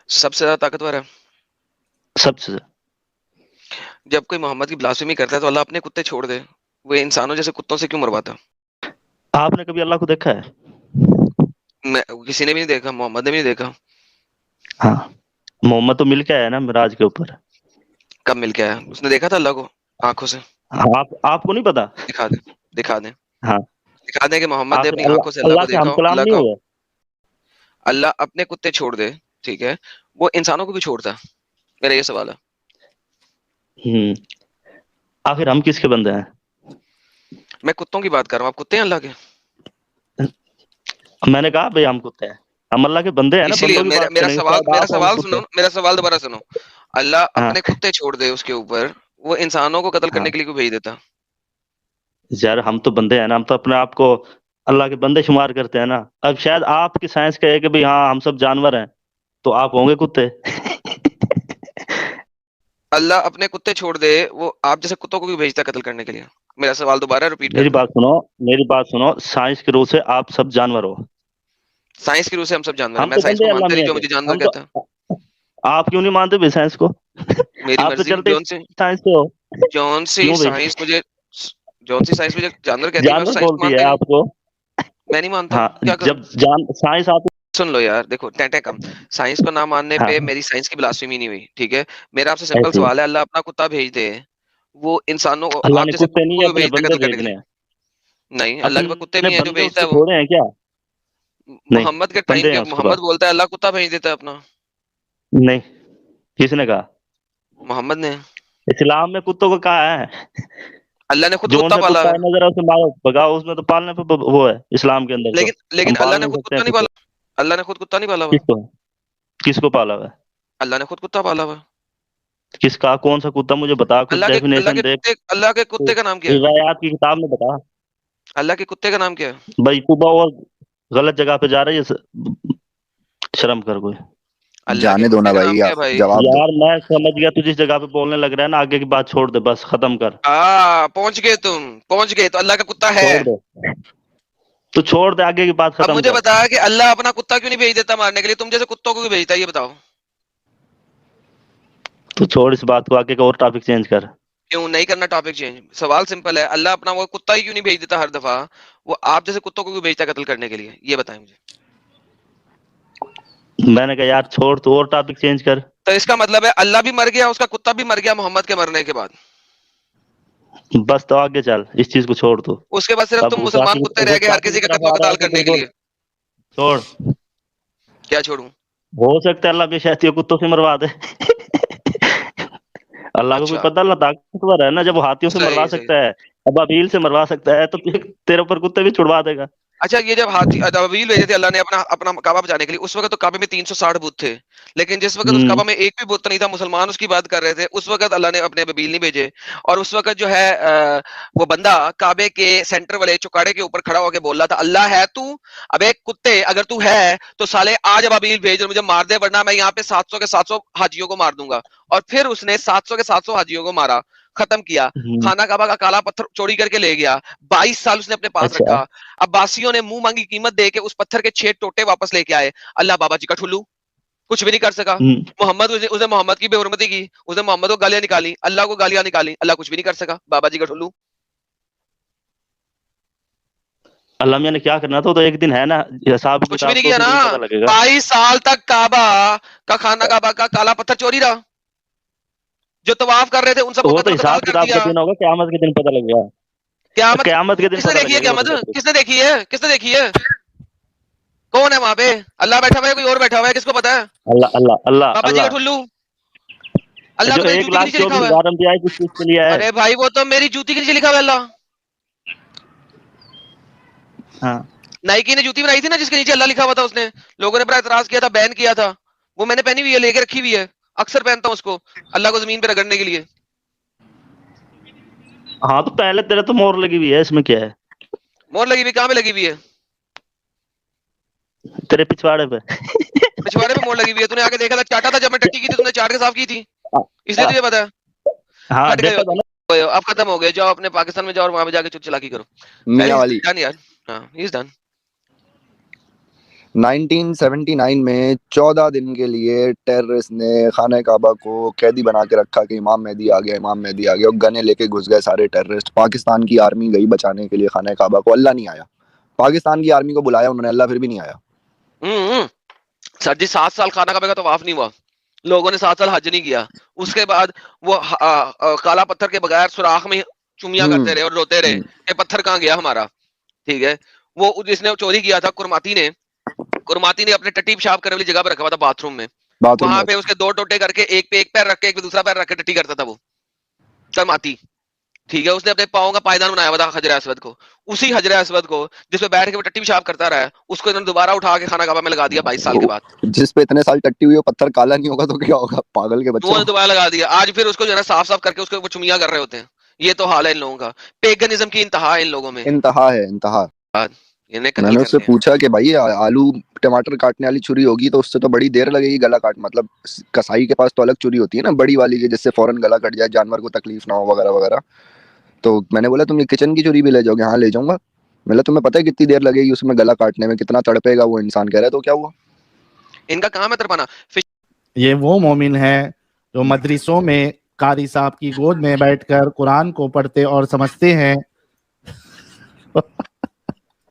[SPEAKER 1] सबसे ज्यादा ताकतवर है।
[SPEAKER 2] सबसे।
[SPEAKER 1] जब कोई मोहम्मद की ब्लास्फेमी करता है तो अल्लाह अपने कुत्ते छोड़ दे, वो इंसानों जैसे कुत्तों से क्यों मरवाता?
[SPEAKER 2] आपने कभी अल्लाह को देखा है?
[SPEAKER 1] मैं, किसी ने भी नहीं देखा, मोहम्मद ने भी नहीं देखा।
[SPEAKER 2] हाँ, मोहम्मद तो मिल के आया ना मिराज के ऊपर।
[SPEAKER 1] कब मिल के आया? उसने देखा था अल्लाह को आंखों से?
[SPEAKER 2] आपको नहीं पता?
[SPEAKER 1] दिखा दे, दिखा दे,
[SPEAKER 2] हाँ,
[SPEAKER 1] दिखा दे कि मोहम्मद ने
[SPEAKER 2] आखिर
[SPEAKER 1] अपनी
[SPEAKER 2] अल्लाह,
[SPEAKER 1] आंखों से अल्लाह
[SPEAKER 2] अल्लाह
[SPEAKER 1] को
[SPEAKER 2] के
[SPEAKER 1] देखा
[SPEAKER 2] हम
[SPEAKER 1] हो।
[SPEAKER 2] कलाम
[SPEAKER 1] अल्लाह
[SPEAKER 2] नहीं
[SPEAKER 1] का,
[SPEAKER 2] हुए।
[SPEAKER 1] अल्लाह अपने कुत्ते छोड़ दे, ठीक है, वो इंसानों को भी छोड़ता है? मेरा ये सवाल है।
[SPEAKER 2] हम्म, आखिर हम किसके बंदे हैं?
[SPEAKER 1] मैं कुत्तों की बात कर रहा हूँ, आप कुत्ते हैं अल्लाह के?
[SPEAKER 2] मैंने कहा भाई हम कुत्ते हैं, हम अल्लाह के बंदे हैं ना,
[SPEAKER 1] इसीलिए
[SPEAKER 2] बंदों की
[SPEAKER 1] मेरा
[SPEAKER 2] बात
[SPEAKER 1] मेरा
[SPEAKER 2] करेंगे,
[SPEAKER 1] सवाल
[SPEAKER 2] शायद
[SPEAKER 1] मेरा
[SPEAKER 2] आप होंगे
[SPEAKER 1] सवाल
[SPEAKER 2] कुत्ते।
[SPEAKER 1] सुनो, मेरा सवाल दोबारा सुनो। अल्लाह
[SPEAKER 2] हाँ
[SPEAKER 1] अपने कुत्ते छोड़ दे उसके ऊपर, वो इंसानों को कत्ल करने
[SPEAKER 2] हाँ,
[SPEAKER 1] के लिए क्यों भेज देता?
[SPEAKER 2] यार हम तो बंदे हैं ना, हम तो अपने आप को अल्लाह के बंदे शुमार करते हैं ना। अब शायद आपकी साइंस कहे कि भाई हाँ हम सब जानवर हैं, तो आप होंगे कुत्ते।
[SPEAKER 1] अल्लाह अपने कुत्ते छोड़ दे, वो आप जैसे कुत्तों को क्यों भेजता है कत्ल करने के लिए? मेरा सवाल दोबारा रिपीट कर
[SPEAKER 2] मेरी
[SPEAKER 1] दो।
[SPEAKER 2] बात सुनो, मेरी बात सुनो, साइंस के रूल से आप सब जानवर हो।
[SPEAKER 1] साइंस की रूह से हम सब जानवर हैं,
[SPEAKER 2] हम
[SPEAKER 1] मैं
[SPEAKER 2] तो
[SPEAKER 1] साइंस
[SPEAKER 2] बंदे
[SPEAKER 1] को
[SPEAKER 2] हैं अल्लाह
[SPEAKER 1] मानता नहीं
[SPEAKER 2] मियाँ
[SPEAKER 1] जो
[SPEAKER 2] के,
[SPEAKER 1] मुझे जानवर
[SPEAKER 2] हम
[SPEAKER 1] कहता है।
[SPEAKER 2] तो। आप क्यों नहीं मानते भाई साइंस को?
[SPEAKER 1] मेरी
[SPEAKER 2] आप तो
[SPEAKER 1] मर्जी,
[SPEAKER 2] चलते
[SPEAKER 1] जो उनसे
[SPEAKER 2] साइंस से हो।
[SPEAKER 1] जौन सी
[SPEAKER 8] क्यों भाई?
[SPEAKER 1] साइंस मुझे जानवर कहती है, मैं
[SPEAKER 8] जानवर
[SPEAKER 1] साइंस
[SPEAKER 8] बोलती
[SPEAKER 1] मानता
[SPEAKER 8] है
[SPEAKER 1] ही नहीं।
[SPEAKER 8] आपको?
[SPEAKER 1] मैं नहीं मानता
[SPEAKER 8] हाँ,
[SPEAKER 1] हूँ, क्या करूं?
[SPEAKER 8] जब जान साइंस आप
[SPEAKER 1] सुन लो यार, देखो टेंटे कम। साइंस को ना मानने
[SPEAKER 8] हाँ
[SPEAKER 1] पे मेरी साइंस की ब्लास्फेमी नहीं हुई, ठीक है? मेरा आपसे सिंपल
[SPEAKER 8] ऐसी
[SPEAKER 1] सवाल है, अल्लाह अपना कुत्ता भेज दे, वो इंसानों को,
[SPEAKER 8] अल्लाह
[SPEAKER 1] आप
[SPEAKER 8] ने
[SPEAKER 1] जैसे
[SPEAKER 8] कुत्ते
[SPEAKER 1] कुत्तों
[SPEAKER 8] नहीं
[SPEAKER 1] को भी
[SPEAKER 8] अपने
[SPEAKER 1] भेजता है
[SPEAKER 8] बंदे
[SPEAKER 1] कत्ल करने के
[SPEAKER 8] भेजने
[SPEAKER 1] लिए।
[SPEAKER 8] हैं।
[SPEAKER 1] नहीं, अल्लाह के पास कुत्ते
[SPEAKER 8] अपने
[SPEAKER 1] भी हैं जो
[SPEAKER 8] बंदे
[SPEAKER 1] भेजता
[SPEAKER 8] उसके
[SPEAKER 1] है वो।
[SPEAKER 8] छोड़े हैं क्या? नहीं,
[SPEAKER 1] मोहम्मद के टाइम
[SPEAKER 8] बंदे हैं
[SPEAKER 1] पे
[SPEAKER 8] उसके
[SPEAKER 1] मोहम्मद
[SPEAKER 8] पास।
[SPEAKER 1] बोलता है अल्लाह कुत्ता भेज देता है अपना।
[SPEAKER 8] नहीं, किसने कहा?
[SPEAKER 1] मोहम्मद ने।
[SPEAKER 8] इस्लाम में कुत्तों को कहा है?
[SPEAKER 1] अल्लाह ने खुद
[SPEAKER 8] जोन
[SPEAKER 1] कुत्ता
[SPEAKER 8] सा
[SPEAKER 1] पाला
[SPEAKER 8] कुत्ता
[SPEAKER 1] है।
[SPEAKER 8] है नजर उसे मारो भगाओ, उसमें तो पालने पे वो है इस्लाम के अंदर तो।
[SPEAKER 1] लेकिन लेकिन
[SPEAKER 8] हम
[SPEAKER 1] अल्लाह
[SPEAKER 8] पाल
[SPEAKER 1] ने
[SPEAKER 8] नहीं
[SPEAKER 1] खुद
[SPEAKER 8] सकते
[SPEAKER 1] कुत्ता
[SPEAKER 8] हैं
[SPEAKER 1] नहीं
[SPEAKER 8] कुत्ते।
[SPEAKER 1] पाला। अल्लाह ने खुद कुत्ता नहीं पाला हुआ।
[SPEAKER 8] किसको? किसको पाला हुआ है?
[SPEAKER 1] अल्लाह ने खुद कुत्ता पाला हुआ।
[SPEAKER 8] किसका? कौन सा कुत्ता? मुझे बता, कुछ डेफिनेशन दे।
[SPEAKER 1] अल्लाह के कुत्ते का नाम क्या है?
[SPEAKER 8] रिवायात की किताब में बता।
[SPEAKER 1] अल्लाह के कुत्ते का नाम क्या है?
[SPEAKER 8] भाई तू और गलत जगह पे जा रही है। शर्म कर कोई।
[SPEAKER 1] अल्लाह के
[SPEAKER 3] जाने दो
[SPEAKER 1] कुत्ते
[SPEAKER 3] ना
[SPEAKER 1] का
[SPEAKER 3] भाई,
[SPEAKER 1] नाम क्या है भाई?
[SPEAKER 3] जवाब दो।
[SPEAKER 8] यार मैं समझ गया तू जिस जगह पे बोलने लग रहा है ना, आगे की बात छोड़ दे, बस खत्म कर।
[SPEAKER 1] पहुंच गए तुम, पहुंच गए तो अल्लाह का कुत्ता है।
[SPEAKER 8] छोड़ दे, तू छोड़ दे, आगे की बात
[SPEAKER 1] अब
[SPEAKER 8] खत्म
[SPEAKER 1] मुझे
[SPEAKER 8] कर।
[SPEAKER 1] बता कि अल्लाह अपना कुत्ता क्यों नहीं भेज देता मारने के लिए, तुम जैसे कुत्तों को क्यों भेजता है, ये बताओ।
[SPEAKER 8] तू छोड़ इस बात को, आगे का और टॉपिक चेंज कर।
[SPEAKER 1] क्यों नहीं करना टॉपिक चेंज? सवाल सिंपल है, अल्लाह अपना वो कुत्ता ही क्यों नहीं भेज देता हर दफा? वो आप जैसे कुत्तों को क्यों भेजता है कत्ल करने के लिए, ये बताएं मुझे।
[SPEAKER 8] मैंने कहा यार छोड़, तू और टॉपिक चेंज कर।
[SPEAKER 1] तो इसका मतलब है अल्लाह भी मर गया, उसका कुत्ता भी मर गया मोहम्मद के मरने के बाद।
[SPEAKER 8] बस तो आगे चल, इस चीज को छोड़ तू।
[SPEAKER 1] उसके बाद सिर्फ
[SPEAKER 8] अब
[SPEAKER 1] तुम मुसलमान कुत्ते रह गए हर
[SPEAKER 8] की
[SPEAKER 1] किसी का
[SPEAKER 8] तरफ
[SPEAKER 1] कत्ल
[SPEAKER 8] आ रहा है
[SPEAKER 1] पताल
[SPEAKER 8] तो
[SPEAKER 1] करने
[SPEAKER 8] फिर
[SPEAKER 1] के
[SPEAKER 8] बोल,
[SPEAKER 1] लिए।
[SPEAKER 8] छोड़।
[SPEAKER 1] क्या छोड़ूं?
[SPEAKER 8] हो सकता है अल्लाह भी शैतियों कुत्तों से मरवा दे। अल्लाह को कोई
[SPEAKER 1] अच्छा,
[SPEAKER 8] पता, अल्लाह ताकतवर है ना, जब वो हाथियों से मरवा
[SPEAKER 1] सही सही।
[SPEAKER 8] सकता है, अब अबील से मरवा सकता है, तो फिर तेरे ऊपर कुत्ते भी छुड़वा देगा।
[SPEAKER 1] अच्छा, ये जब हाथी अबील भेजे थे अल्लाह ने अपना अपना काबा बचाने के लिए, उस वक्त तो काबे में 360 बुत थे। लेकिन जिस वक्त उस काबा में एक भी बुत नहीं था, मुसलमान उसकी बात कर रहे थे, उस वक्त अल्लाह ने अपने अबील नहीं भेजे। और उस वक्त जो है वो बंदा काबे के सेंटर वाले चौकाड़े के ऊपर खड़ा होकर बोल रहा था, अल्लाह है तू? अबे कुत्ते, अगर तू है तो साले आज अब अबील भेज और मुझे मार दे, वरना मैं यहाँ पे 700 के 700 हाजियों को मार दूंगा। और फिर उसने 700 के 700 हाजियों को मारा, खत्म किया। खाना काबा का काला पत्थर चोरी करके ले गया, 22 साल उसने अपने पास
[SPEAKER 8] अच्छा,
[SPEAKER 1] रखा। अब्बासियों ने मुंह मांगी कीमत दे के उस पत्थर के 6 टोटे वापस लेके आए। अल्लाह बाबा जी का ठुल्लू, कुछ भी नहीं कर सका। मोहम्मद उसने मोहम्मद की बेहुरमती की, उसने मोहम्मद को गालियां निकाली, अल्लाह को गालियां निकाली, अल्लाह कुछ भी नहीं कर सका। बाबा जी का ठुल्लू।
[SPEAKER 8] अल्लाह मियां ने क्या करना था, तो एक दिन है ना हिसाब
[SPEAKER 1] कुछ भी
[SPEAKER 8] किताब,
[SPEAKER 1] नहीं
[SPEAKER 8] तो
[SPEAKER 1] किया
[SPEAKER 8] उसी
[SPEAKER 1] ना।
[SPEAKER 8] दिन पता लगेगा।
[SPEAKER 1] 22 साल तक काबा का खाना काबा का काला पत्थर चोरी रहा। जो तवाफ कर रहे थे उन
[SPEAKER 8] तो
[SPEAKER 1] सबको
[SPEAKER 8] वो तो
[SPEAKER 1] कत्ल
[SPEAKER 8] हिसाब
[SPEAKER 1] कताल कर
[SPEAKER 8] किताब का
[SPEAKER 1] दिया।
[SPEAKER 8] दिन होगा, क़यामत के दिन पता लगेगा।
[SPEAKER 1] क्यामत
[SPEAKER 8] क़यामत के दिन
[SPEAKER 1] किसने
[SPEAKER 8] पता
[SPEAKER 1] देखी है?
[SPEAKER 8] लगेगा वो
[SPEAKER 1] क्यामत
[SPEAKER 8] तो सब कुछ।
[SPEAKER 1] किसने देखी है? किसने देखी है? कौन है वहां पे? अल्लाह बैठा हुआ है, कोई और बैठा हुआ है, किसको पता है?
[SPEAKER 8] अल्लाह अल्लाह अल्लाह
[SPEAKER 1] बाबा जी का
[SPEAKER 8] अल्लाह।
[SPEAKER 1] ठुल्लू। अल्लाह
[SPEAKER 8] जो
[SPEAKER 1] तो मेरी जूती के नीचे लिखा हुआ है।
[SPEAKER 8] 1,24,000 अंबिया है, किस चीज के लिए है?
[SPEAKER 1] अरे भाई वो तो मेरी जूती के नीचे लिखा हुआ है अल्लाह।
[SPEAKER 8] हाँ,
[SPEAKER 1] नाइकी ने जूती बनाई थी ना जिसके नीचे अल्लाह लिखा हुआ था, उसने लोगों ने बड़ा एतराज किया था, बैन किया था। वो मैंने पहनी हुई है, लेके रखी हुई है, अक्सर पहनता हूँ उसको, अल्लाह को जमीन पे रगड़ने के लिए।
[SPEAKER 8] हाँ तो पहले तेरे तो मोहर लगी हुई है, इसमें क्या है?
[SPEAKER 1] मोहर लगी हुई कहाँ पे लगी हुई है?
[SPEAKER 8] तेरे पिछवाड़े पे।
[SPEAKER 1] पिछवाड़े पे मोहर लगी हुई है? तूने आके देखा था, चाटा था जब मैं टट्टी की थी, तुमने चाट के साफ की थी, इसलिए तुझे पता है।
[SPEAKER 8] हाँ
[SPEAKER 1] हट गए
[SPEAKER 8] देखा
[SPEAKER 1] हो
[SPEAKER 8] था ना।
[SPEAKER 1] तुम, अब खत्म हो गए, जाओ अपने पाकिस्तान में जाओ और वहां पे जाके चुटचलाकी करो।
[SPEAKER 3] मियां वाली।
[SPEAKER 1] डन यार, हाँ ही इज डन।
[SPEAKER 3] 1979 में 14 दिन के लिए टेररिस्ट ने खाना काबा को कैदी बना के रखा कि इमाम मेहदी आ गया, इमाम मेहदी आ गया, और गने लेके घुस गए सारे टेररिस्ट। पाकिस्तान की आर्मी गई बचाने के लिए खाना काबा को, अल्लाह नहीं आया। पाकिस्तान की आर्मी को बुलाया उन्होंने, अल्लाह फिर भी नहीं आया।
[SPEAKER 1] सर जी 7 साल खाना काबा का तवाफ नहीं हुआ, लोगों ने 7 साल हज नहीं किया। उसके बाद वो काला पत्थर के बगैर सुराख में चुमिया करते रहे और रोते रहे कि पत्थर कहाँ गया हमारा। ठीक है, वो जिसने चोरी किया था कुरमाती ने अपने टट्टी पेशाब करने वाली जगह पर रखा हुआ था, बाथरूम में। वहां पे उसके 2 टोटे करके, एक पे एक पैर रख के, एक पे दूसरा पैर रख के टट्टी करता था वो कुरमाती। ठीक है, उसने अपने पाँव का पायदान बनाया हुआ था हजर अस्वद को, उसी हजर अस्वद को जिसपे बैठ के वो टट्टी पेशाब करता रहा है, उसको इन्होंने दोबारा उठा के खाना काबा में लगा दिया 22 साल के बाद।
[SPEAKER 3] जिस पे इतने साल टट्टी हुई हो, पत्थर काला नहीं होगा तो क्या होगा, पागल के
[SPEAKER 1] वो
[SPEAKER 3] बच्चों।
[SPEAKER 1] दोबारा लगा दिया। आज फिर उसको जो है ना साफ साफ करके उसको वो चुमिया कर रहे होते हैं। ये तो हाल है इन लोगों का, पेगनिज्म की इंतहा है इन लोगों में।
[SPEAKER 3] इंतहा है, इंतहा।
[SPEAKER 1] इन्हें कत्ल
[SPEAKER 3] मैंने उससे
[SPEAKER 1] करने हैं।
[SPEAKER 3] पूछा कि भाई आलू टमाटर काटने वाली छुरी होगी तो उससे तो बड़ी देर लगेगी गला काट, मतलब कसाई के पास तो अलग छुरी होती है ना, बड़ी वाली की, जिससे फौरन गला कट जाए, जानवर को तकलीफ ना हो वगैरह वगैरह। तो मैंने बोला तुम ये किचन की छुरी भी ले जाओगे? हाँ ले जाऊंगा। मैंने तुम्हें पता है कितनी देर लगेगी उसमें गला काटने में, कितना तड़पेगा वो इंसान? कह रहा है तो क्या हुआ,
[SPEAKER 1] इनका काम है तरपाना।
[SPEAKER 4] ये वो मोमिन है जो मदरसों में कारी साहब की गोद में बैठकर कुरान को पढ़ते और समझते हैं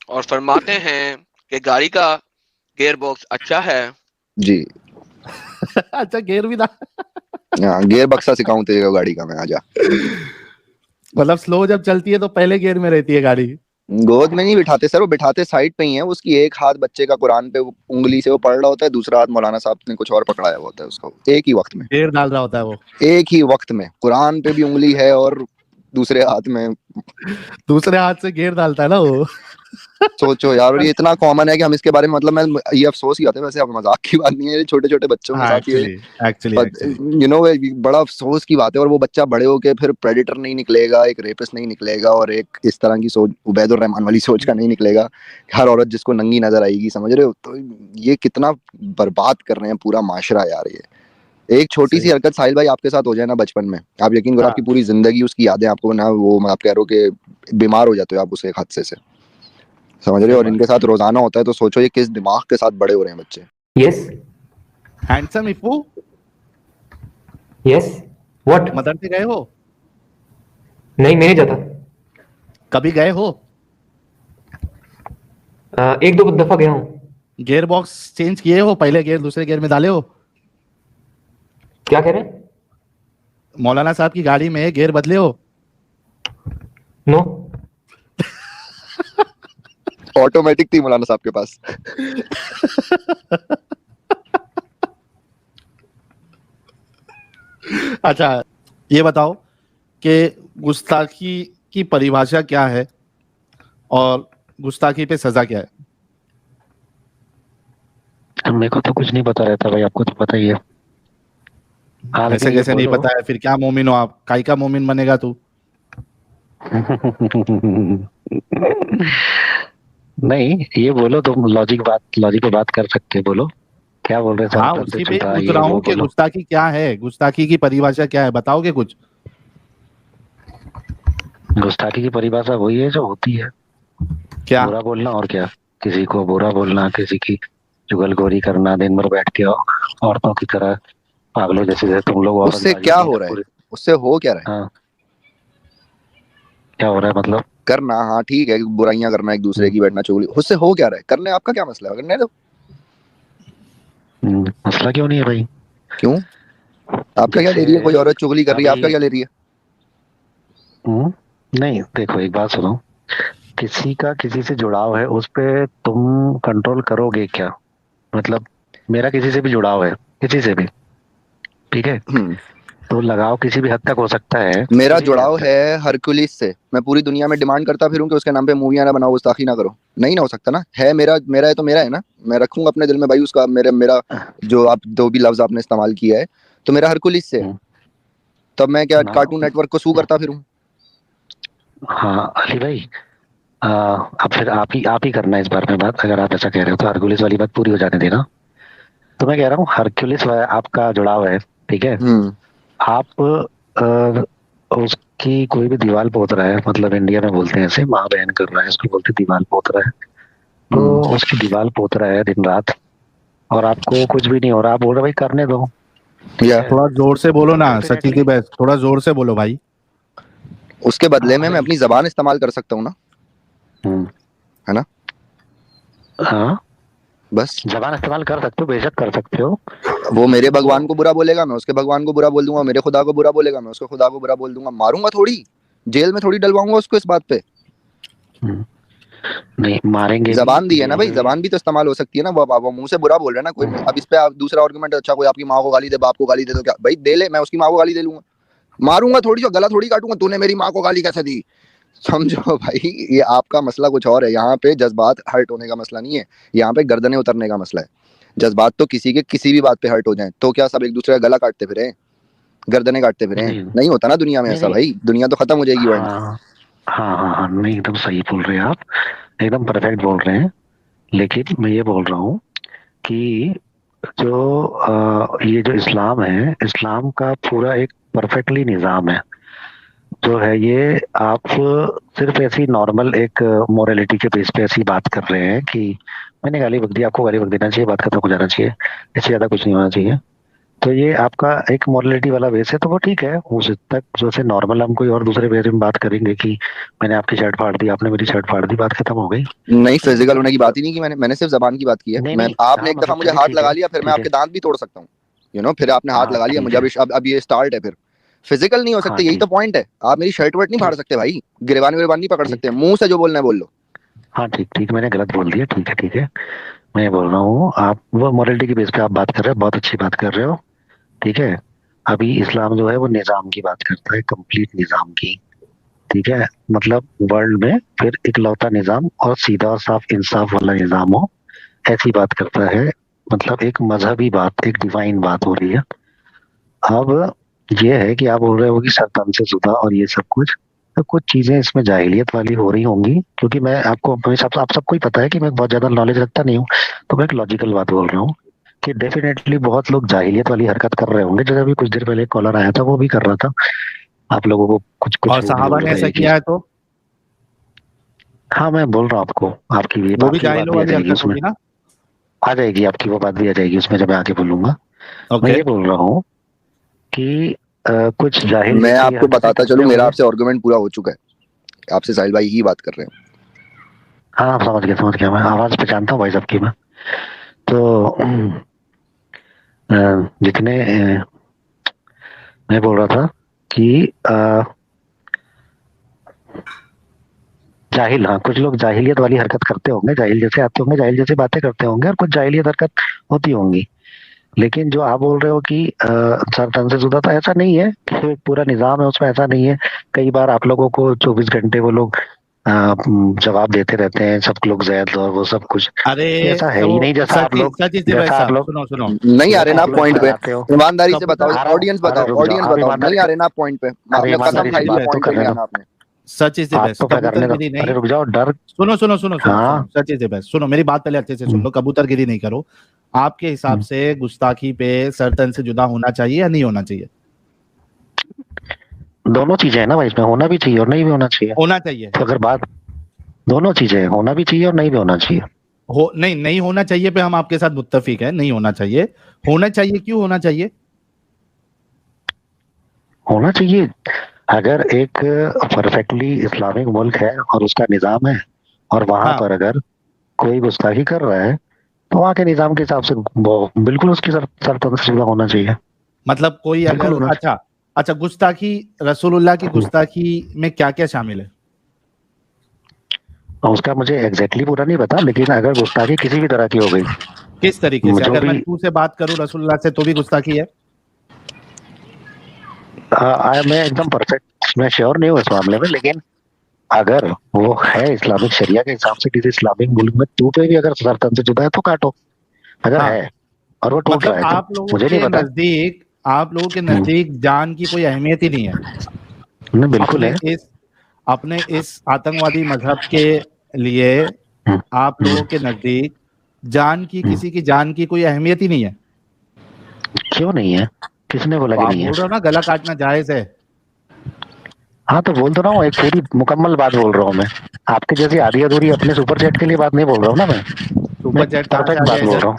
[SPEAKER 1] और फरमाते हैं कि गाड़ी का गियर बॉक्स अच्छा है।
[SPEAKER 3] जी
[SPEAKER 4] अच्छा गियर भी था,
[SPEAKER 3] हाँ, गियर बक्सा सिखाऊं तेरे को गाड़ी का मैं, आजा।
[SPEAKER 4] मतलब स्लो जब चलती है तो पहले गियर में रहती है गाड़ी।
[SPEAKER 3] गोद में नहीं बिठाते सर, वो बिठाते साइड पे ही है। उसकी एक हाथ बच्चे का कुरान पे उंगली से वो पढ़ रहा होता है, दूसरा हाथ मौलाना साहब ने कुछ और पकड़ाया हुआ होता है उसको, एक ही वक्त में,
[SPEAKER 4] गियर डाल रहा होता है वो,
[SPEAKER 3] एक ही वक्त में कुरान पे भी उंगली है और दूसरे हाथ में।
[SPEAKER 4] दूसरे हाथ से गियर डालता है ना वो।
[SPEAKER 3] सोचो यार, और ये इतना कॉमन है कि हम इसके बारे में, मतलब मैं, ये अफसोस ही आता है वैसे, अब मजाक की बात नहीं है, छोटे छोटे बच्चों के
[SPEAKER 4] हाँ
[SPEAKER 3] साथ ये
[SPEAKER 4] एक्चुअली
[SPEAKER 3] यू नो बड़ा अफसोस की बात है। और वो बच्चा बड़े होके फिर प्रेडेटर नहीं निकलेगा, एक रेपिस्ट नहीं निकलेगा, और एक इस तरह की सोच, उबैदुर रहमान वाली सोच का नहीं निकलेगा, हर औरत जिसको नंगी नजर आएगी, समझ रहे हो? तो ये कितना बर्बाद कर रहे हैं पूरा माशरा यार। ये एक छोटी सी हरकत साहिल भाई आपके साथ हो जाए ना बचपन में, आप यकीन करो आपकी पूरी जिंदगी उसकी यादें आपको ना, वो आप कह रहे हो कि बीमार हो जाते हो आप उस एक हादसे से, समझ रहे हो? और इनके साथ रोजाना होता है, तो सोचो ये किस दिमाग के साथ बड़े हो रहे हैं बच्चे।
[SPEAKER 9] यस
[SPEAKER 4] हैंडसम इफू,
[SPEAKER 9] यस व्हाट?
[SPEAKER 4] मदरसे गए हो?
[SPEAKER 9] नहीं, मैं नहीं जाता।
[SPEAKER 4] कभी गए हो?
[SPEAKER 9] एक दो दफा गया हूँ।
[SPEAKER 4] गियर बॉक्स चेंज किए हो? पहले गियर दूसरे गियर में डाले हो?
[SPEAKER 9] क्या कह रहे हैं?
[SPEAKER 4] मौलाना साहब की गाड़ी में गियर बदले हो?
[SPEAKER 9] नो।
[SPEAKER 3] ऑटोमेटिक थी मौलाना साहब के पास।
[SPEAKER 4] अच्छा ये बताओ कि गुस्ताखी की परिभाषा क्या है और गुस्ताखी पे सजा क्या है?
[SPEAKER 8] मेरे को तो कुछ नहीं पता रहता भाई, आपको तो पता ही है। हाँ,
[SPEAKER 4] ऐसे
[SPEAKER 8] लेकिन ये
[SPEAKER 4] कैसे नहीं
[SPEAKER 8] बोलो।
[SPEAKER 4] पता है? फिर क्या मोमिन हो आप? काई का मोमिन बनेगा तू?
[SPEAKER 8] नहीं, ये बोलो तुम, लॉजिक पे बात कर सकते हो, बोलो क्या बोल रहे हैं?
[SPEAKER 4] हाँ
[SPEAKER 8] सारे
[SPEAKER 4] उसी
[SPEAKER 8] तरफ
[SPEAKER 4] पे
[SPEAKER 8] से चल रहा है,
[SPEAKER 4] पूछ
[SPEAKER 8] ये
[SPEAKER 4] रहा हूँ
[SPEAKER 8] वो
[SPEAKER 4] कि
[SPEAKER 8] बोलो।
[SPEAKER 4] गुस्ताखी क्या है, गुस्ताखी की परिभाषा क्या है, बताओगे कुछ?
[SPEAKER 8] गुस्ताखी की परिभाषा वही है जो होती है,
[SPEAKER 4] क्या?
[SPEAKER 8] बुरा बोलना। और क्या? किसी को बुरा बोलना, किसी की चुगलखोरी करना, दिन भर बैठ के औरतों की तरह पागलों जैसे तुम लोग
[SPEAKER 3] उससे
[SPEAKER 8] औरतबाजी
[SPEAKER 3] क्या
[SPEAKER 8] की
[SPEAKER 3] हो
[SPEAKER 8] ना
[SPEAKER 3] रहा है?
[SPEAKER 8] पूरी।
[SPEAKER 3] उससे हो क्या रहा है?
[SPEAKER 8] हाँ, क्या हो रहा है मतलब?
[SPEAKER 3] करना, हाँ ठीक है, बुराइयां करना, एक दूसरे की बैठना, चुगली, उससे हो क्या रहा है? करने आपका क्या मसला है? करने दो।
[SPEAKER 8] मसला क्यों नहीं है भाई?
[SPEAKER 3] क्यों? आपका क्या ले रही है? कोई औरत चुगली कर रही है, आपका क्या ले रही है?
[SPEAKER 8] नहीं, देखो एक बात सुनो, किसी का किसी से जुड़ाव है, उस पे तुम कंट्रोल करोगे क्या? मतलब मेरा किसी से भी जुड़ाव है, किसी से भी, ठीक है, तो लगाव किसी भी हद तक हो सकता है।
[SPEAKER 3] मेरा
[SPEAKER 8] किसी भी
[SPEAKER 3] जुड़ाव
[SPEAKER 8] हद तक।
[SPEAKER 3] है हरकुलिस से, मैं पूरी दुनिया में डिमांड करता फिरूं कि उसके नाम पे मूवियां ना बनाओ, गुस्ताखी ना करो, नहीं ना हो सकता ना? है मेरा, मेरा है तो मेरा है ना, मैं रखूंगा अपने दिल में भाई उसका, मेरा मेरा जो आप दो भी लफ्ज आपने इस्तेमाल किया है, तो मेरा हरकुलिस से है। तब मैं क्या कार्टून नेटवर्क को सू करता फिरूं?
[SPEAKER 8] हाँ अली भाई, अब फिर आप ही करना इस बारे में बात, अगर आप ऐसा कह रहे हो तो हरकुलिस वाली बात पूरी हो जाने देना। तो मैं कह रहा हूँ हरकुलिस आपका जुड़ाव है, ठीक है, आप उसकी कोई भी दीवार पोत रहा है, मतलब इंडिया में बोलते हैं ऐसे, माँ बहन कर रहा है, उसको बोलते दीवार पोत रहा है, तो उसकी दीवार पोत रहा है दिन रात, और आपको कुछ भी नहीं हो रहा, आप बोल रहे भाई करने दो।
[SPEAKER 4] थोड़ा जोर से बोलो ना सचिन की बहस, थोड़ा जोर से बोलो भाई।
[SPEAKER 3] उसके बदले में मैं अपनी जबान इस्तेमाल कर सकता हूँ ना, है ना?
[SPEAKER 8] हाँ
[SPEAKER 3] बस
[SPEAKER 8] जबान इस्तेमाल कर सकते हो, बेशक कर सकते हो।
[SPEAKER 3] वो मेरे भगवान को बुरा बोलेगा, मैं उसके भगवान को बुरा बोल दूंगा, मेरे खुदा को बुरा बोलेगा, मैं उसके खुदा को बुरा बोल दूंगा, मारूंगा थोड़ी, जेल में थोड़ी डलवाऊंगा उसको इस बात पे।
[SPEAKER 8] नहीं मारेंगे,
[SPEAKER 3] जबान दी है ना भाई, जबान भी तो इस्तेमाल हो सकती है ना। वो मुंह से बुरा बोल रहे हैं ना कोई, अब इस पे आप दूसरा आर्गुमेंट, अच्छा कोई आपकी माँ को गाली दे, बाप को गाली दे, तो क्या भाई दे ले, मैं उसकी माँ को गाली दे लूंगा, मारूंगा थोड़ी, जो गला थोड़ी काटूंगा, तूने मेरी माँ को गाली कैसे दी? समझो भाई, ये आपका मसला कुछ और है। यहाँ पे जज्बात हर्ट होने का मसला नहीं है, यहाँ पे गर्दनें उतरने का मसला है। जज्बात तो किसी के किसी भी बात पे हर्ट हो जाए तो क्या सब एक दूसरे का गला काटते फिरे, गर्दनें काटते फिरे? नहीं होता ना दुनिया में ऐसा भाई, दुनिया तो खत्म हो जाएगी वरना।
[SPEAKER 8] हाँ, नहीं एकदम सही बोल रहे हैं आप, एकदम परफेक्ट बोल रहे हैं, लेकिन मैं ये बोल रहा हूँ कि जो ये जो इस्लाम है, इस्लाम का पूरा एक परफेक्टली निज़ाम है जो है, ये आप सिर्फ ऐसी नॉर्मल एक मोरालिटी के बेस पे ऐसी बात कर रहे हैं कि मैंने गाली बक दी, आपको गाली बक देना चाहिए, बात खत्म हो जाना चाहिए, इससे ज्यादा कुछ नहीं होना चाहिए। तो ये आपका एक मोरलिटी वाला बेस है, तो वो ठीक है। उस हद तक जैसे नॉर्मल हम कोई और दूसरे बेस में बात करेंगे कि मैंने आपकी शर्ट फाड़ दी, आपने मेरी शर्ट फाड़ दी, बात खत्म हो गई।
[SPEAKER 3] नहीं, फिजिकल होने की बात ही नहीं की मैंने सिर्फ जबान की बात की है।
[SPEAKER 8] नहीं
[SPEAKER 3] मैं
[SPEAKER 8] नहीं,
[SPEAKER 3] आपने
[SPEAKER 8] हाँ
[SPEAKER 3] एक दफा
[SPEAKER 8] मतलब
[SPEAKER 3] मुझे
[SPEAKER 8] चलिए
[SPEAKER 3] हाथ
[SPEAKER 8] ठीक
[SPEAKER 3] लगा
[SPEAKER 8] है,
[SPEAKER 3] लिया, फिर मैं
[SPEAKER 8] ठीक है,
[SPEAKER 3] आपके दांत भी तोड़ सकता हूँ, फिर आपने हाथ
[SPEAKER 8] हाँ
[SPEAKER 3] लगा लिया
[SPEAKER 8] ठीक
[SPEAKER 3] मुझे।
[SPEAKER 8] है,
[SPEAKER 3] अब ये स्टार्ट है, फिर फिजिकल नहीं हो
[SPEAKER 8] हाँ
[SPEAKER 3] सकते, यही
[SPEAKER 8] ठीक
[SPEAKER 3] तो पॉइंट है। आप मेरी शर्ट वर्ट नहीं फाड़
[SPEAKER 8] ठीक
[SPEAKER 3] सकते भाई, गिरबान विरबान नहीं पकड़
[SPEAKER 8] ठीक,
[SPEAKER 3] सकते, मुंह से जो बोलना है बोल लो।
[SPEAKER 8] हाँ ठीक ठीक, मैंने गलत बोल दिया, ठीक है ठीक है। मैं ये बोल रहा हूँ, आप वो मोरलिटी की बेस पे आप बात कर रहे हो, बहुत अच्छी बात कर रहे हो, ठीक है। अभी इस्लाम जो है वो निजाम की बात करता है, कंप्लीट निजाम की, ठीक है। मतलब वर्ल्ड में फिर इकलौता निजाम और सीधा और साफ इंसाफ वाला निजाम हो, ऐसी बात करता है। मतलब एक मजहबी बात, एक डिवाइन बात हो रही है। अब ये है कि आप बोल रहे हो कि सरतन से जुदा और ये सब कुछ, तो कुछ चीजें इसमें जाहिलियत वाली हो रही होंगी, क्योंकि मैं आपको हमेशा आप सबको ही पता है कि मैं बहुत ज्यादा नॉलेज रखता नहीं हूँ, तो मैं एक लॉजिकल बात बोल रहा हूँ कि डेफिनेटली बहुत लोग जाहिलियत वाली हरकत कर रहे होंगे। जैसे अभी कुछ देर पहले कॉलर आया था, वो भी कर रहा था, आप लोगों को कुछ कुछ
[SPEAKER 2] और
[SPEAKER 8] वो
[SPEAKER 2] सहाबा
[SPEAKER 8] बोल
[SPEAKER 2] ने
[SPEAKER 8] रहा था
[SPEAKER 2] ऐसा
[SPEAKER 8] ये
[SPEAKER 2] किया
[SPEAKER 8] चीज।
[SPEAKER 2] है तो
[SPEAKER 8] हाँ मैं बोल रहा हूँ आपको, आपकी
[SPEAKER 2] वो भी
[SPEAKER 8] आपकी बात
[SPEAKER 2] जाहिलों
[SPEAKER 8] भी आ
[SPEAKER 2] वाली
[SPEAKER 8] जाएगी
[SPEAKER 2] हरकत
[SPEAKER 8] उसमें,
[SPEAKER 2] होगी ना।
[SPEAKER 8] आ जाएगी आपकी वो बात भी आ जाएगी उसमें जब मैं आगे बोलूंगा। मैं
[SPEAKER 2] ओके।
[SPEAKER 8] ये बोल रहा हूँ कि कुछ जाहिल
[SPEAKER 3] मैं
[SPEAKER 8] व्यक्ति ये
[SPEAKER 3] आपको
[SPEAKER 8] हरकतें
[SPEAKER 3] बताता
[SPEAKER 8] करते
[SPEAKER 3] चलूं, मेरा
[SPEAKER 8] होंगे।
[SPEAKER 3] आपसे आर्गुमेंट पूरा हो चुका है, आपसे साहिल भाई ही बात कर रहे हैं।
[SPEAKER 8] हाँ समझ गया, मैं आवाज पहचानता हूँ भाई साहब की मैं। तो जितने मैं बोल रहा था कि जाहिल, हाँ कुछ लोग जाहिलियत वाली हरकत करते होंगे, जाहिल जैसे आते होंगे, जाहिल जैसे बातें करते होंगे, और कुछ जाहिलियत हरकत होती होंगी। लेकिन जो आप बोल रहे हो कि सरतन से जुदा, तो ऐसा नहीं है कि एक पूरा निजाम है उसमें, ऐसा नहीं है। कई बार आप लोगों को 24 घंटे वो लोग जवाब देते रहते हैं, सब लोग जैद और वो सब कुछ,
[SPEAKER 2] अरे
[SPEAKER 8] ये ऐसा है
[SPEAKER 2] तो
[SPEAKER 8] ही नहीं।
[SPEAKER 2] सच इज द बेस्ट साहब, सुनो सुनो।
[SPEAKER 3] नहीं आ रहे ना
[SPEAKER 8] जैसा
[SPEAKER 3] आप
[SPEAKER 8] आप लोग
[SPEAKER 3] पॉइंट पे,
[SPEAKER 8] फैलाते हो।
[SPEAKER 3] ईमानदारी से बताओ,
[SPEAKER 2] कबूतर
[SPEAKER 3] ऑडियंस
[SPEAKER 8] अरे
[SPEAKER 3] बताओ,
[SPEAKER 8] रुक जाओ,
[SPEAKER 3] ऑडियंस
[SPEAKER 8] आप
[SPEAKER 3] बताओ, नहीं
[SPEAKER 8] ईमानदारी
[SPEAKER 3] आ
[SPEAKER 8] से,
[SPEAKER 3] रहे ना आप पॉइंट पे।
[SPEAKER 8] अरे
[SPEAKER 3] आपने
[SPEAKER 2] सच
[SPEAKER 3] कसम
[SPEAKER 8] ईमानदारी
[SPEAKER 2] इज
[SPEAKER 3] खाई
[SPEAKER 8] से
[SPEAKER 2] द
[SPEAKER 3] मुझे
[SPEAKER 8] बात तो
[SPEAKER 3] पॉइंट
[SPEAKER 2] बेस्ट,
[SPEAKER 3] पे
[SPEAKER 8] करने
[SPEAKER 3] नहीं
[SPEAKER 8] दो,
[SPEAKER 3] आना आपने।
[SPEAKER 2] सच इज द
[SPEAKER 8] बात
[SPEAKER 2] बेस्ट।
[SPEAKER 8] तो
[SPEAKER 2] कबूतर
[SPEAKER 8] करने दो।
[SPEAKER 2] गिरी
[SPEAKER 8] अरे
[SPEAKER 2] नहीं।
[SPEAKER 8] रुक जाओ, डर,
[SPEAKER 2] सुनो सुनो सुनो सुनो
[SPEAKER 8] हाँ,
[SPEAKER 2] सुनो, सच इज द बेस्ट। सुनो मेरी बात पहले अच्छे से सुन लो, कबूतर गिरी नहीं करो। आपके हिसाब से गुस्ताखी पे सरतन से जुदा होना चाहिए या नहीं होना चाहिए?
[SPEAKER 8] दोनों चीजें है ना भाई, इसमें होना भी चाहिए और नहीं भी होना चाहिए।
[SPEAKER 2] होना चाहिए।
[SPEAKER 8] तो अगर बात, दोनों चीजें हैं, होना भी चाहिए और नहीं भी होना चाहिए।
[SPEAKER 2] हो नहीं, नहीं होना चाहिए पे हम आपके साथ मुत्तफिक है, नहीं होना चाहिए। होना चाहिए, क्यों होना चाहिए?
[SPEAKER 8] होना चाहिए, अगर एक परफेक्टली इस्लामिक मुल्क है और उसका निजाम है, और वहां
[SPEAKER 2] हाँ
[SPEAKER 8] पर अगर कोई गुस्ताखी कर रहा है, तो वहाँ के निजाम के हिसाब से वो बिल्कुल उसकी सरतन से जुदा होना चाहिए,
[SPEAKER 2] मतलब कोई
[SPEAKER 8] बिल्कुल
[SPEAKER 2] अगर
[SPEAKER 8] होना चाहिए।
[SPEAKER 2] अच्छा, अच्छा गुस्ताखी, रसूलुल्लाह की गुस्ताखी में क्या क्या शामिल है?
[SPEAKER 8] और उसका मुझे एग्जैक्टली पूरा नहीं पता, लेकिन अगर गुस्ताखी किसी भी तरह की हो गई,
[SPEAKER 2] किस तरीके से?
[SPEAKER 8] जो
[SPEAKER 2] अगर मैं
[SPEAKER 8] भी,
[SPEAKER 2] तू से बात करूं रसूलुल्लाह से तो भी गुस्ताखी है?
[SPEAKER 8] मैं एकदम परफेक्ट, मैं श्योर नहीं हूँ इस मामले में, लेकिन अगर वो है इस्लामिक शरिया के हिसाब से किसी इस्लामिक मुल्क में, टू पे भी अगर सरतन से जुदा है तो काटो, अगर
[SPEAKER 2] हाँ,
[SPEAKER 8] है और वो टूट
[SPEAKER 2] मतलब
[SPEAKER 8] रहा है तो।
[SPEAKER 2] आप लोगों
[SPEAKER 8] मुझे नहीं
[SPEAKER 2] के
[SPEAKER 8] पता।
[SPEAKER 2] नजदीक, आप लोगों के नजदीक जान की कोई अहमियत ही नहीं है।
[SPEAKER 8] नहीं बिल्कुल
[SPEAKER 2] अपने
[SPEAKER 8] है।
[SPEAKER 2] इस अपने इस आतंकवादी मजहब के लिए
[SPEAKER 8] हम्म,
[SPEAKER 2] आप लोगों के नजदीक जान की,
[SPEAKER 8] हम्म,
[SPEAKER 2] किसी की जान की कोई अहमियत ही नहीं है।
[SPEAKER 8] क्यों नहीं है, किसने बोला
[SPEAKER 2] तो
[SPEAKER 8] कि
[SPEAKER 2] आप
[SPEAKER 8] नहीं है?
[SPEAKER 2] बोल रहे हो ना गला काटना जायज है।
[SPEAKER 8] हाँ तो बोल तो रहा हूँ, एक पूरी मुकम्मल बात बोल रहा हूँ मैं, आपके जैसी आधी अधूरी अपने सुपर चैट के लिए बात नहीं बोल रहा हूँ ना मैं
[SPEAKER 2] सुपर चैट कहाँ से
[SPEAKER 8] परफेक्ट
[SPEAKER 2] आ गया
[SPEAKER 8] बात बोल
[SPEAKER 2] इधर?
[SPEAKER 8] रहा हूँ।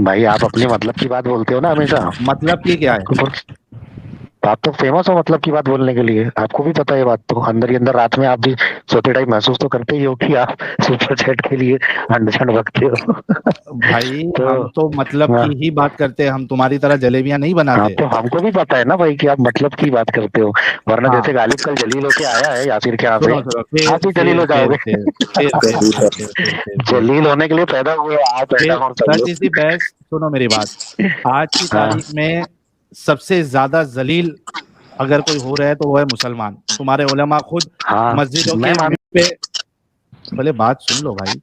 [SPEAKER 8] भाई आप अपने मतलब की बात बोलते हो ना हमेशा,
[SPEAKER 2] मतलब की क्या है?
[SPEAKER 8] आप तो फेमस हो मतलब की बात बोलने के लिए, आपको भी पता है ये बात, तो अंदर ही अंदर रात में आप भी सोते टाइम महसूस तो करते ही हो कि आप सुपर चैट के लिए अंडशन रखते हो।
[SPEAKER 2] भाई
[SPEAKER 8] तो
[SPEAKER 2] हम तो मतलब
[SPEAKER 8] हाँ,
[SPEAKER 2] की ही बात करते हैं, हम तुम्हारी तरह जलेबियां नहीं
[SPEAKER 8] हाँ,
[SPEAKER 2] बनाते।
[SPEAKER 8] तो हमको भी पता है ना भाई कि आप मतलब की बात करते हो, वरना
[SPEAKER 2] हाँ
[SPEAKER 8] जैसे गालिब कल जलील होके आया है यासिर के यहाँ से,
[SPEAKER 2] सुनो सुनो,
[SPEAKER 8] आप भी जलील हो जाओगे।
[SPEAKER 2] फिर
[SPEAKER 8] जलील होने के लिए पैदा हुए आप,
[SPEAKER 2] फिर
[SPEAKER 8] एडम और सब
[SPEAKER 2] सच इज द
[SPEAKER 8] लोग।
[SPEAKER 2] बेस्ट। सुनो मेरी बात, आज की
[SPEAKER 8] हाँ
[SPEAKER 2] तारीख में सबसे ज्यादा जलील अगर कोई हो रहा है तो वो है मुसलमान। तुम्हारे उलमा खुद
[SPEAKER 8] हाँ,
[SPEAKER 2] मस्जिदों
[SPEAKER 8] मैं
[SPEAKER 2] के
[SPEAKER 8] मान,
[SPEAKER 2] पे, पहले बात सुन लो भाई।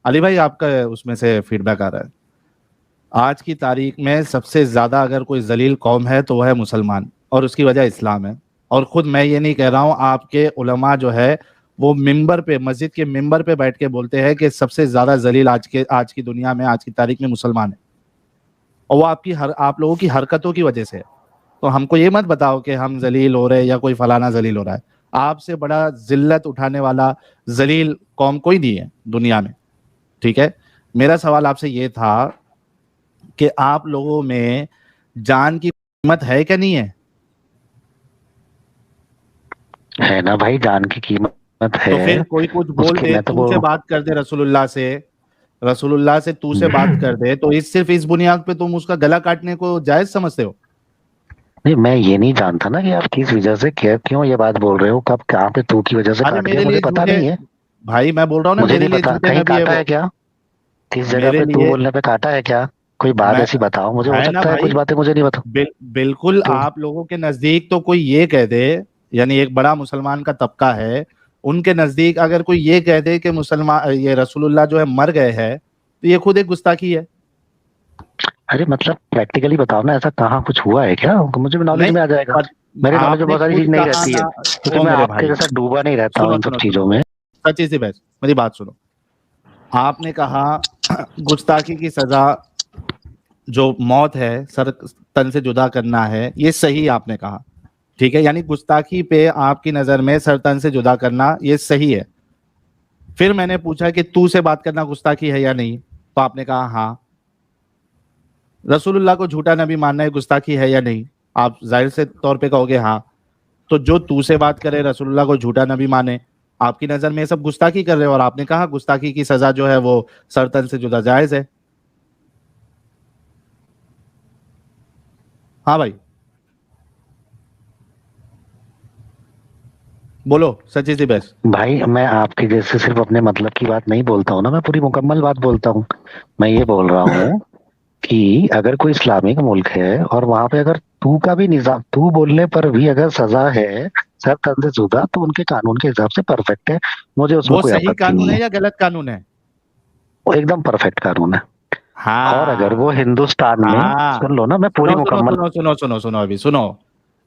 [SPEAKER 2] अली भाई आपका उसमें से फीडबैक आ रहा है। आज की तारीख में सबसे ज्यादा अगर कोई जलील कौम है तो वह है मुसलमान, और उसकी वजह इस्लाम है। और खुद मैं ये नहीं कह रहा हूँ, आपके उलमा जो है वो मिंबर पे, मस्जिद के मिंबर पे बैठ के बोलते हैं कि सबसे ज्यादा जलील आज की दुनिया में, आज की तारीख में मुसलमान है। और वो आप लोगों की हरकतों की वजह से है। तो हमको ये मत बताओ कि हम जलील हो रहे हैं या कोई फलाना जलील हो रहा है। आपसे बड़ा जिल्लत उठाने वाला जलील कौम कोई नहीं है दुनिया में। ठीक है, मेरा सवाल आपसे ये था कि आप लोगों में जान की कीमत है क्या नहीं है?
[SPEAKER 8] है ना भाई, जान की कीमत है।
[SPEAKER 2] तो फिर कोई कुछ बोल
[SPEAKER 8] उसकी
[SPEAKER 2] दे,
[SPEAKER 8] मैं तो
[SPEAKER 2] तू से
[SPEAKER 8] वो
[SPEAKER 2] बात कर दे रसूलुल्लाह से, रसूलुल्लाह से तू से बात कर दे, तो सिर्फ इस बुनियाद पे तुम उसका गला काटने को जायज समझते हो?
[SPEAKER 8] नहीं, मैं ये नहीं जानता ना कि आप किस वजह से क्यों ये बात बोल रहे हो, कब कहाँ पे तू की वजह से
[SPEAKER 2] अरे
[SPEAKER 8] काट दिया,
[SPEAKER 2] मेरे
[SPEAKER 8] मुझे
[SPEAKER 2] लिए
[SPEAKER 8] पता
[SPEAKER 2] झूठे,
[SPEAKER 8] नहीं है।
[SPEAKER 2] भाई मैं बोल रहा हूँ ना,
[SPEAKER 8] मुझे
[SPEAKER 2] मेरे
[SPEAKER 8] नहीं
[SPEAKER 2] लिए
[SPEAKER 8] पता
[SPEAKER 2] झूठे
[SPEAKER 8] कहीं
[SPEAKER 2] नबी है
[SPEAKER 8] काटा
[SPEAKER 2] वो।
[SPEAKER 8] है क्या, किस जगह
[SPEAKER 2] मेरे
[SPEAKER 8] पे तू
[SPEAKER 2] लिए
[SPEAKER 8] बोलने पे काटा है क्या, कोई बात
[SPEAKER 2] मैं
[SPEAKER 8] ऐसी बताओ मुझे, हो
[SPEAKER 2] है ना
[SPEAKER 8] सकता है
[SPEAKER 2] भाई,
[SPEAKER 8] कुछ बातें मुझे नहीं पता।
[SPEAKER 2] बिल्कुल
[SPEAKER 8] तो
[SPEAKER 2] आप लोगों के नजदीक तो कोई ये कह दे, यानी एक बड़ा मुसलमान का तबका है, उनके नजदीक अगर कोई ये कह दे कि मुसलमान ये रसूलुल्लाह जो है मर गए हैं, तो ये खुद एक गुस्ताखी है।
[SPEAKER 8] अरे मतलब प्रैक्टिकली बताओ ना, ऐसा कहाँ कुछ हुआ है क्या, मुझे भी नॉलेज
[SPEAKER 2] नहीं
[SPEAKER 8] में आ जाएगा।
[SPEAKER 2] पर
[SPEAKER 8] मेरे नॉलेज में
[SPEAKER 2] आपने
[SPEAKER 8] बहुत सारी
[SPEAKER 2] खुद
[SPEAKER 8] चीज नहीं
[SPEAKER 2] कहा
[SPEAKER 8] रहती है,
[SPEAKER 2] ना,
[SPEAKER 8] क्योंकि
[SPEAKER 2] ओ
[SPEAKER 8] मैं
[SPEAKER 2] मेरे
[SPEAKER 8] आपके
[SPEAKER 2] भाई,
[SPEAKER 8] जैसा डूबा नहीं रहता हूँ
[SPEAKER 2] सुनो
[SPEAKER 8] इन सब
[SPEAKER 2] सुनो
[SPEAKER 8] चीजों
[SPEAKER 2] सुनो,
[SPEAKER 8] में।
[SPEAKER 2] सच्ची सी बहस, मेरी बात सुनो। आपने कहा गुस्ताखी की सजा जो मौत है, सर तन से जुदा करना है, ये सही आपने कहा, ठीक है, यानी गुस्ताखी पे आपकी नजर में सर तन से जुदा करना ये सही है। फिर मैंने पूछा कि तू से बात करना गुस्ताखी है या नहीं, तो आपने कहा हाँ। रसूलुल्लाह को झूठा नबी मानना है गुस्ताखी है या नहीं, आप जाहिर से तौर पे कहोगे हाँ। तो जो तू से बात करे, रसूलुल्लाह को झूठा नबी माने, आपकी नजर में ये सब गुस्ताखी कर रहे हो, और आपने कहा गुस्ताखी की सजा जो है वो सर तन से जुदा जायज है। हाँ भाई बोलो, सच्ची सी बहस।
[SPEAKER 8] भाई मैं आपके जैसे सिर्फ अपने मतलब की बात नहीं बोलता हूँ ना, मैं पूरी मुकम्मल बात बोलता हूँ। मैं ये बोल रहा हूँ कि अगर कोई इस्लामिक मुल्क है और वहां पे अगर तू का भी निजाम, तू बोलने पर भी अगर सजा है सर तन से जुदा, तो उनके कानून के हिसाब से परफेक्ट है, मुझे उसमें
[SPEAKER 2] वो
[SPEAKER 8] कोई
[SPEAKER 2] सही
[SPEAKER 8] आपत्ति
[SPEAKER 2] कानून
[SPEAKER 8] नहीं
[SPEAKER 2] है
[SPEAKER 8] है।
[SPEAKER 2] या गलत कानून है?
[SPEAKER 8] वो एकदम परफेक्ट कानून है। और अगर वो
[SPEAKER 2] हाँ
[SPEAKER 8] हिंदुस्तान में,
[SPEAKER 2] हाँ,
[SPEAKER 8] सुन लो ना, मैं पूरी
[SPEAKER 2] सुनो सुनो
[SPEAKER 8] मुकम्मल,
[SPEAKER 2] सुनो सुनो सुनो सुनो, अभी सुनो,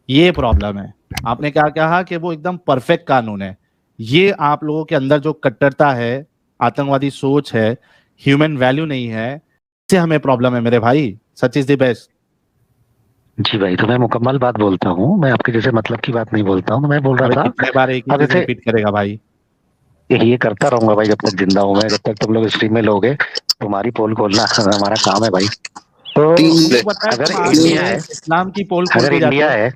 [SPEAKER 2] ये प्रॉब्लम है। आपने क्या कहा कि वो एकदम परफेक्ट कानून है, ये आप लोगों के अंदर जो कट्टरता है, आतंकवादी सोच है, ह्यूमन वैल्यू नहीं है, इससे हमें प्रॉब्लम है मेरे भाई, सच इज द बेस्ट।
[SPEAKER 8] जी भाई, तो मैं मुकम्मल बात बोलता हूँ, मैं आपके जैसे मतलब की बात नहीं बोलता हूँ। तो मैं बोल रहा
[SPEAKER 2] अबे
[SPEAKER 8] था,
[SPEAKER 2] कितने बार एक ही
[SPEAKER 8] अब
[SPEAKER 2] चीज
[SPEAKER 8] जैसे
[SPEAKER 2] रिपीट करेगा भाई?
[SPEAKER 8] ये करता रहूंगा भाई जब तक जिंदा हूँ मैं, जब तक तुम लोग स्ट्रीम में लोगे, तुम्हारी पोल खोलना हमारा काम है भाई। तो
[SPEAKER 2] तुमको पता है
[SPEAKER 8] अगर
[SPEAKER 2] तुम आज
[SPEAKER 8] इंडिया
[SPEAKER 2] से
[SPEAKER 8] है,
[SPEAKER 2] इस्लाम की पोल
[SPEAKER 8] अगर
[SPEAKER 2] खोलते जाते
[SPEAKER 8] इंडिया
[SPEAKER 2] हो।
[SPEAKER 8] है,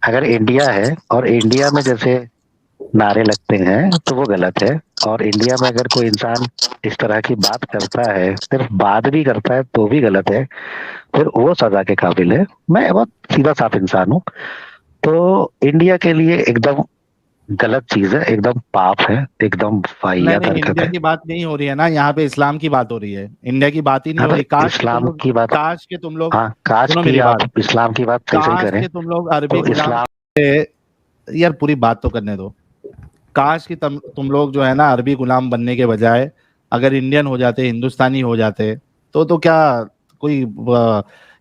[SPEAKER 8] अगर इंडिया है और इंडिया में जैसे नारे लगते हैं तो वो गलत है, और इंडिया में अगर कोई इंसान इस तरह की बात करता है, सिर्फ बात भी करता है, तो भी गलत है, फिर वो सजा के काबिल है। मैं बहुत सीधा साफ इंसान हूँ, तो इंडिया के लिए एकदम गलत चीज है, एकदम पाप है, एकदम
[SPEAKER 2] नहीं
[SPEAKER 8] वाहियात
[SPEAKER 2] नहीं,
[SPEAKER 8] हरकत
[SPEAKER 2] इंडिया
[SPEAKER 8] है।
[SPEAKER 2] की बात नहीं हो रही है ना, यहाँ पे इस्लाम की बात हो रही है, इंडिया की बात ही नहीं हो
[SPEAKER 8] अगर
[SPEAKER 2] रही। काश के तुम
[SPEAKER 8] इस्लाम
[SPEAKER 2] लोग,
[SPEAKER 8] की बात,
[SPEAKER 2] काश के तुम लोग,
[SPEAKER 8] हाँ काश
[SPEAKER 2] सुनो
[SPEAKER 8] की
[SPEAKER 2] मेरी बात,
[SPEAKER 8] आप इस्लाम की बात सही सही
[SPEAKER 2] काश
[SPEAKER 8] करें
[SPEAKER 2] के तुम लोग अरबी
[SPEAKER 8] तो
[SPEAKER 2] गुलाम
[SPEAKER 8] इस्लाम,
[SPEAKER 2] यार पूरी बात तो करने दो। काश कि तुम लोग जो है ना अरबी गुलाम बनने के बजाय अगर इंडियन हो जाते, हिंदुस्तानी हो जाते, तो क्या कोई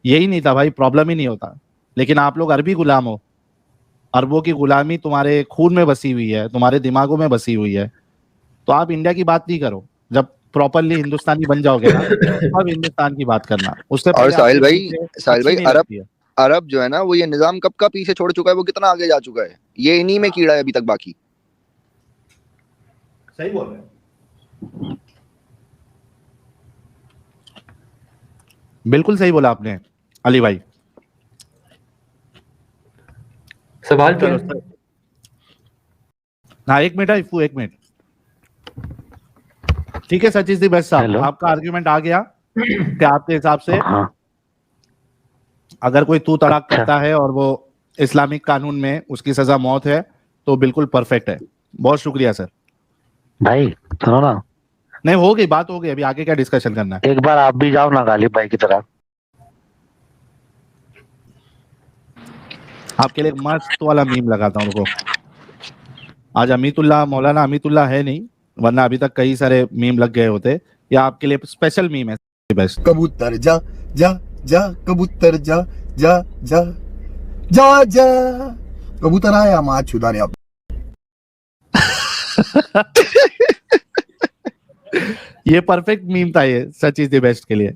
[SPEAKER 2] यही नहीं था भाई, प्रॉब्लम ही नहीं होता। लेकिन आप लोग अरबी गुलाम हो, अरबों की गुलामी तुम्हारे खून में बसी हुई है, तुम्हारे दिमागों में बसी हुई है। तो आप इंडिया की बात नहीं करो, जब प्रॉपरली हिंदुस्तानी बन जाओगे ना तब हिंदुस्तान की बात करना, उससे
[SPEAKER 3] और
[SPEAKER 2] पहले आपकी चीजें
[SPEAKER 3] साहिल
[SPEAKER 2] अच्छी
[SPEAKER 3] भाई
[SPEAKER 2] नहीं
[SPEAKER 3] अरब
[SPEAKER 2] लगती है।
[SPEAKER 3] अरब जो है ना, वो ये निजाम कब का पीछे छोड़ चुका है, वो कितना आगे जा चुका है, ये इन्हीं में कीड़ा है अभी तक बाकी।
[SPEAKER 2] सही बोल रहे हैं, बिल्कुल सही बोला आपने अली भाई।
[SPEAKER 9] सवाल क्या
[SPEAKER 2] चलो
[SPEAKER 9] है?
[SPEAKER 2] हाँ, एक मिनट है इफू, एक मिनट। ठीक है सचिश जी बस साहब,
[SPEAKER 8] हेलो,
[SPEAKER 2] आपका आर्ग्यूमेंट आ गया कि आपके हिसाब से
[SPEAKER 8] हाँ
[SPEAKER 2] अगर कोई तू तड़ाक
[SPEAKER 8] अच्छा
[SPEAKER 2] करता है और वो इस्लामिक कानून में उसकी सजा मौत है, तो बिल्कुल परफेक्ट है। बहुत शुक्रिया सर।
[SPEAKER 8] भाई, सुनो ना,
[SPEAKER 2] नहीं हो गई बात, हो गई, अभी आगे क्या डिस्कशन करना है?
[SPEAKER 8] एक बार आप भी जाओ ना गालिब भाई की तरह।
[SPEAKER 2] आपके लिए एक मस्त वाला मीम लगाता हूँ, रुको। आज अमीतुल्लाह, मौलाना अमीतुल्लाह है नहीं, वरना अभी तक कई सारे मीम लग गए होते। या आपके लिए स्पेशल मीम है बेस्ट।
[SPEAKER 10] कबूतर जा जा जा, कबूतर जा जा जा जा जा, कबूतर आया माँ छुदाने अब।
[SPEAKER 2] ये परफेक्ट मीम था ये, सच इज द बेस्ट के लिए।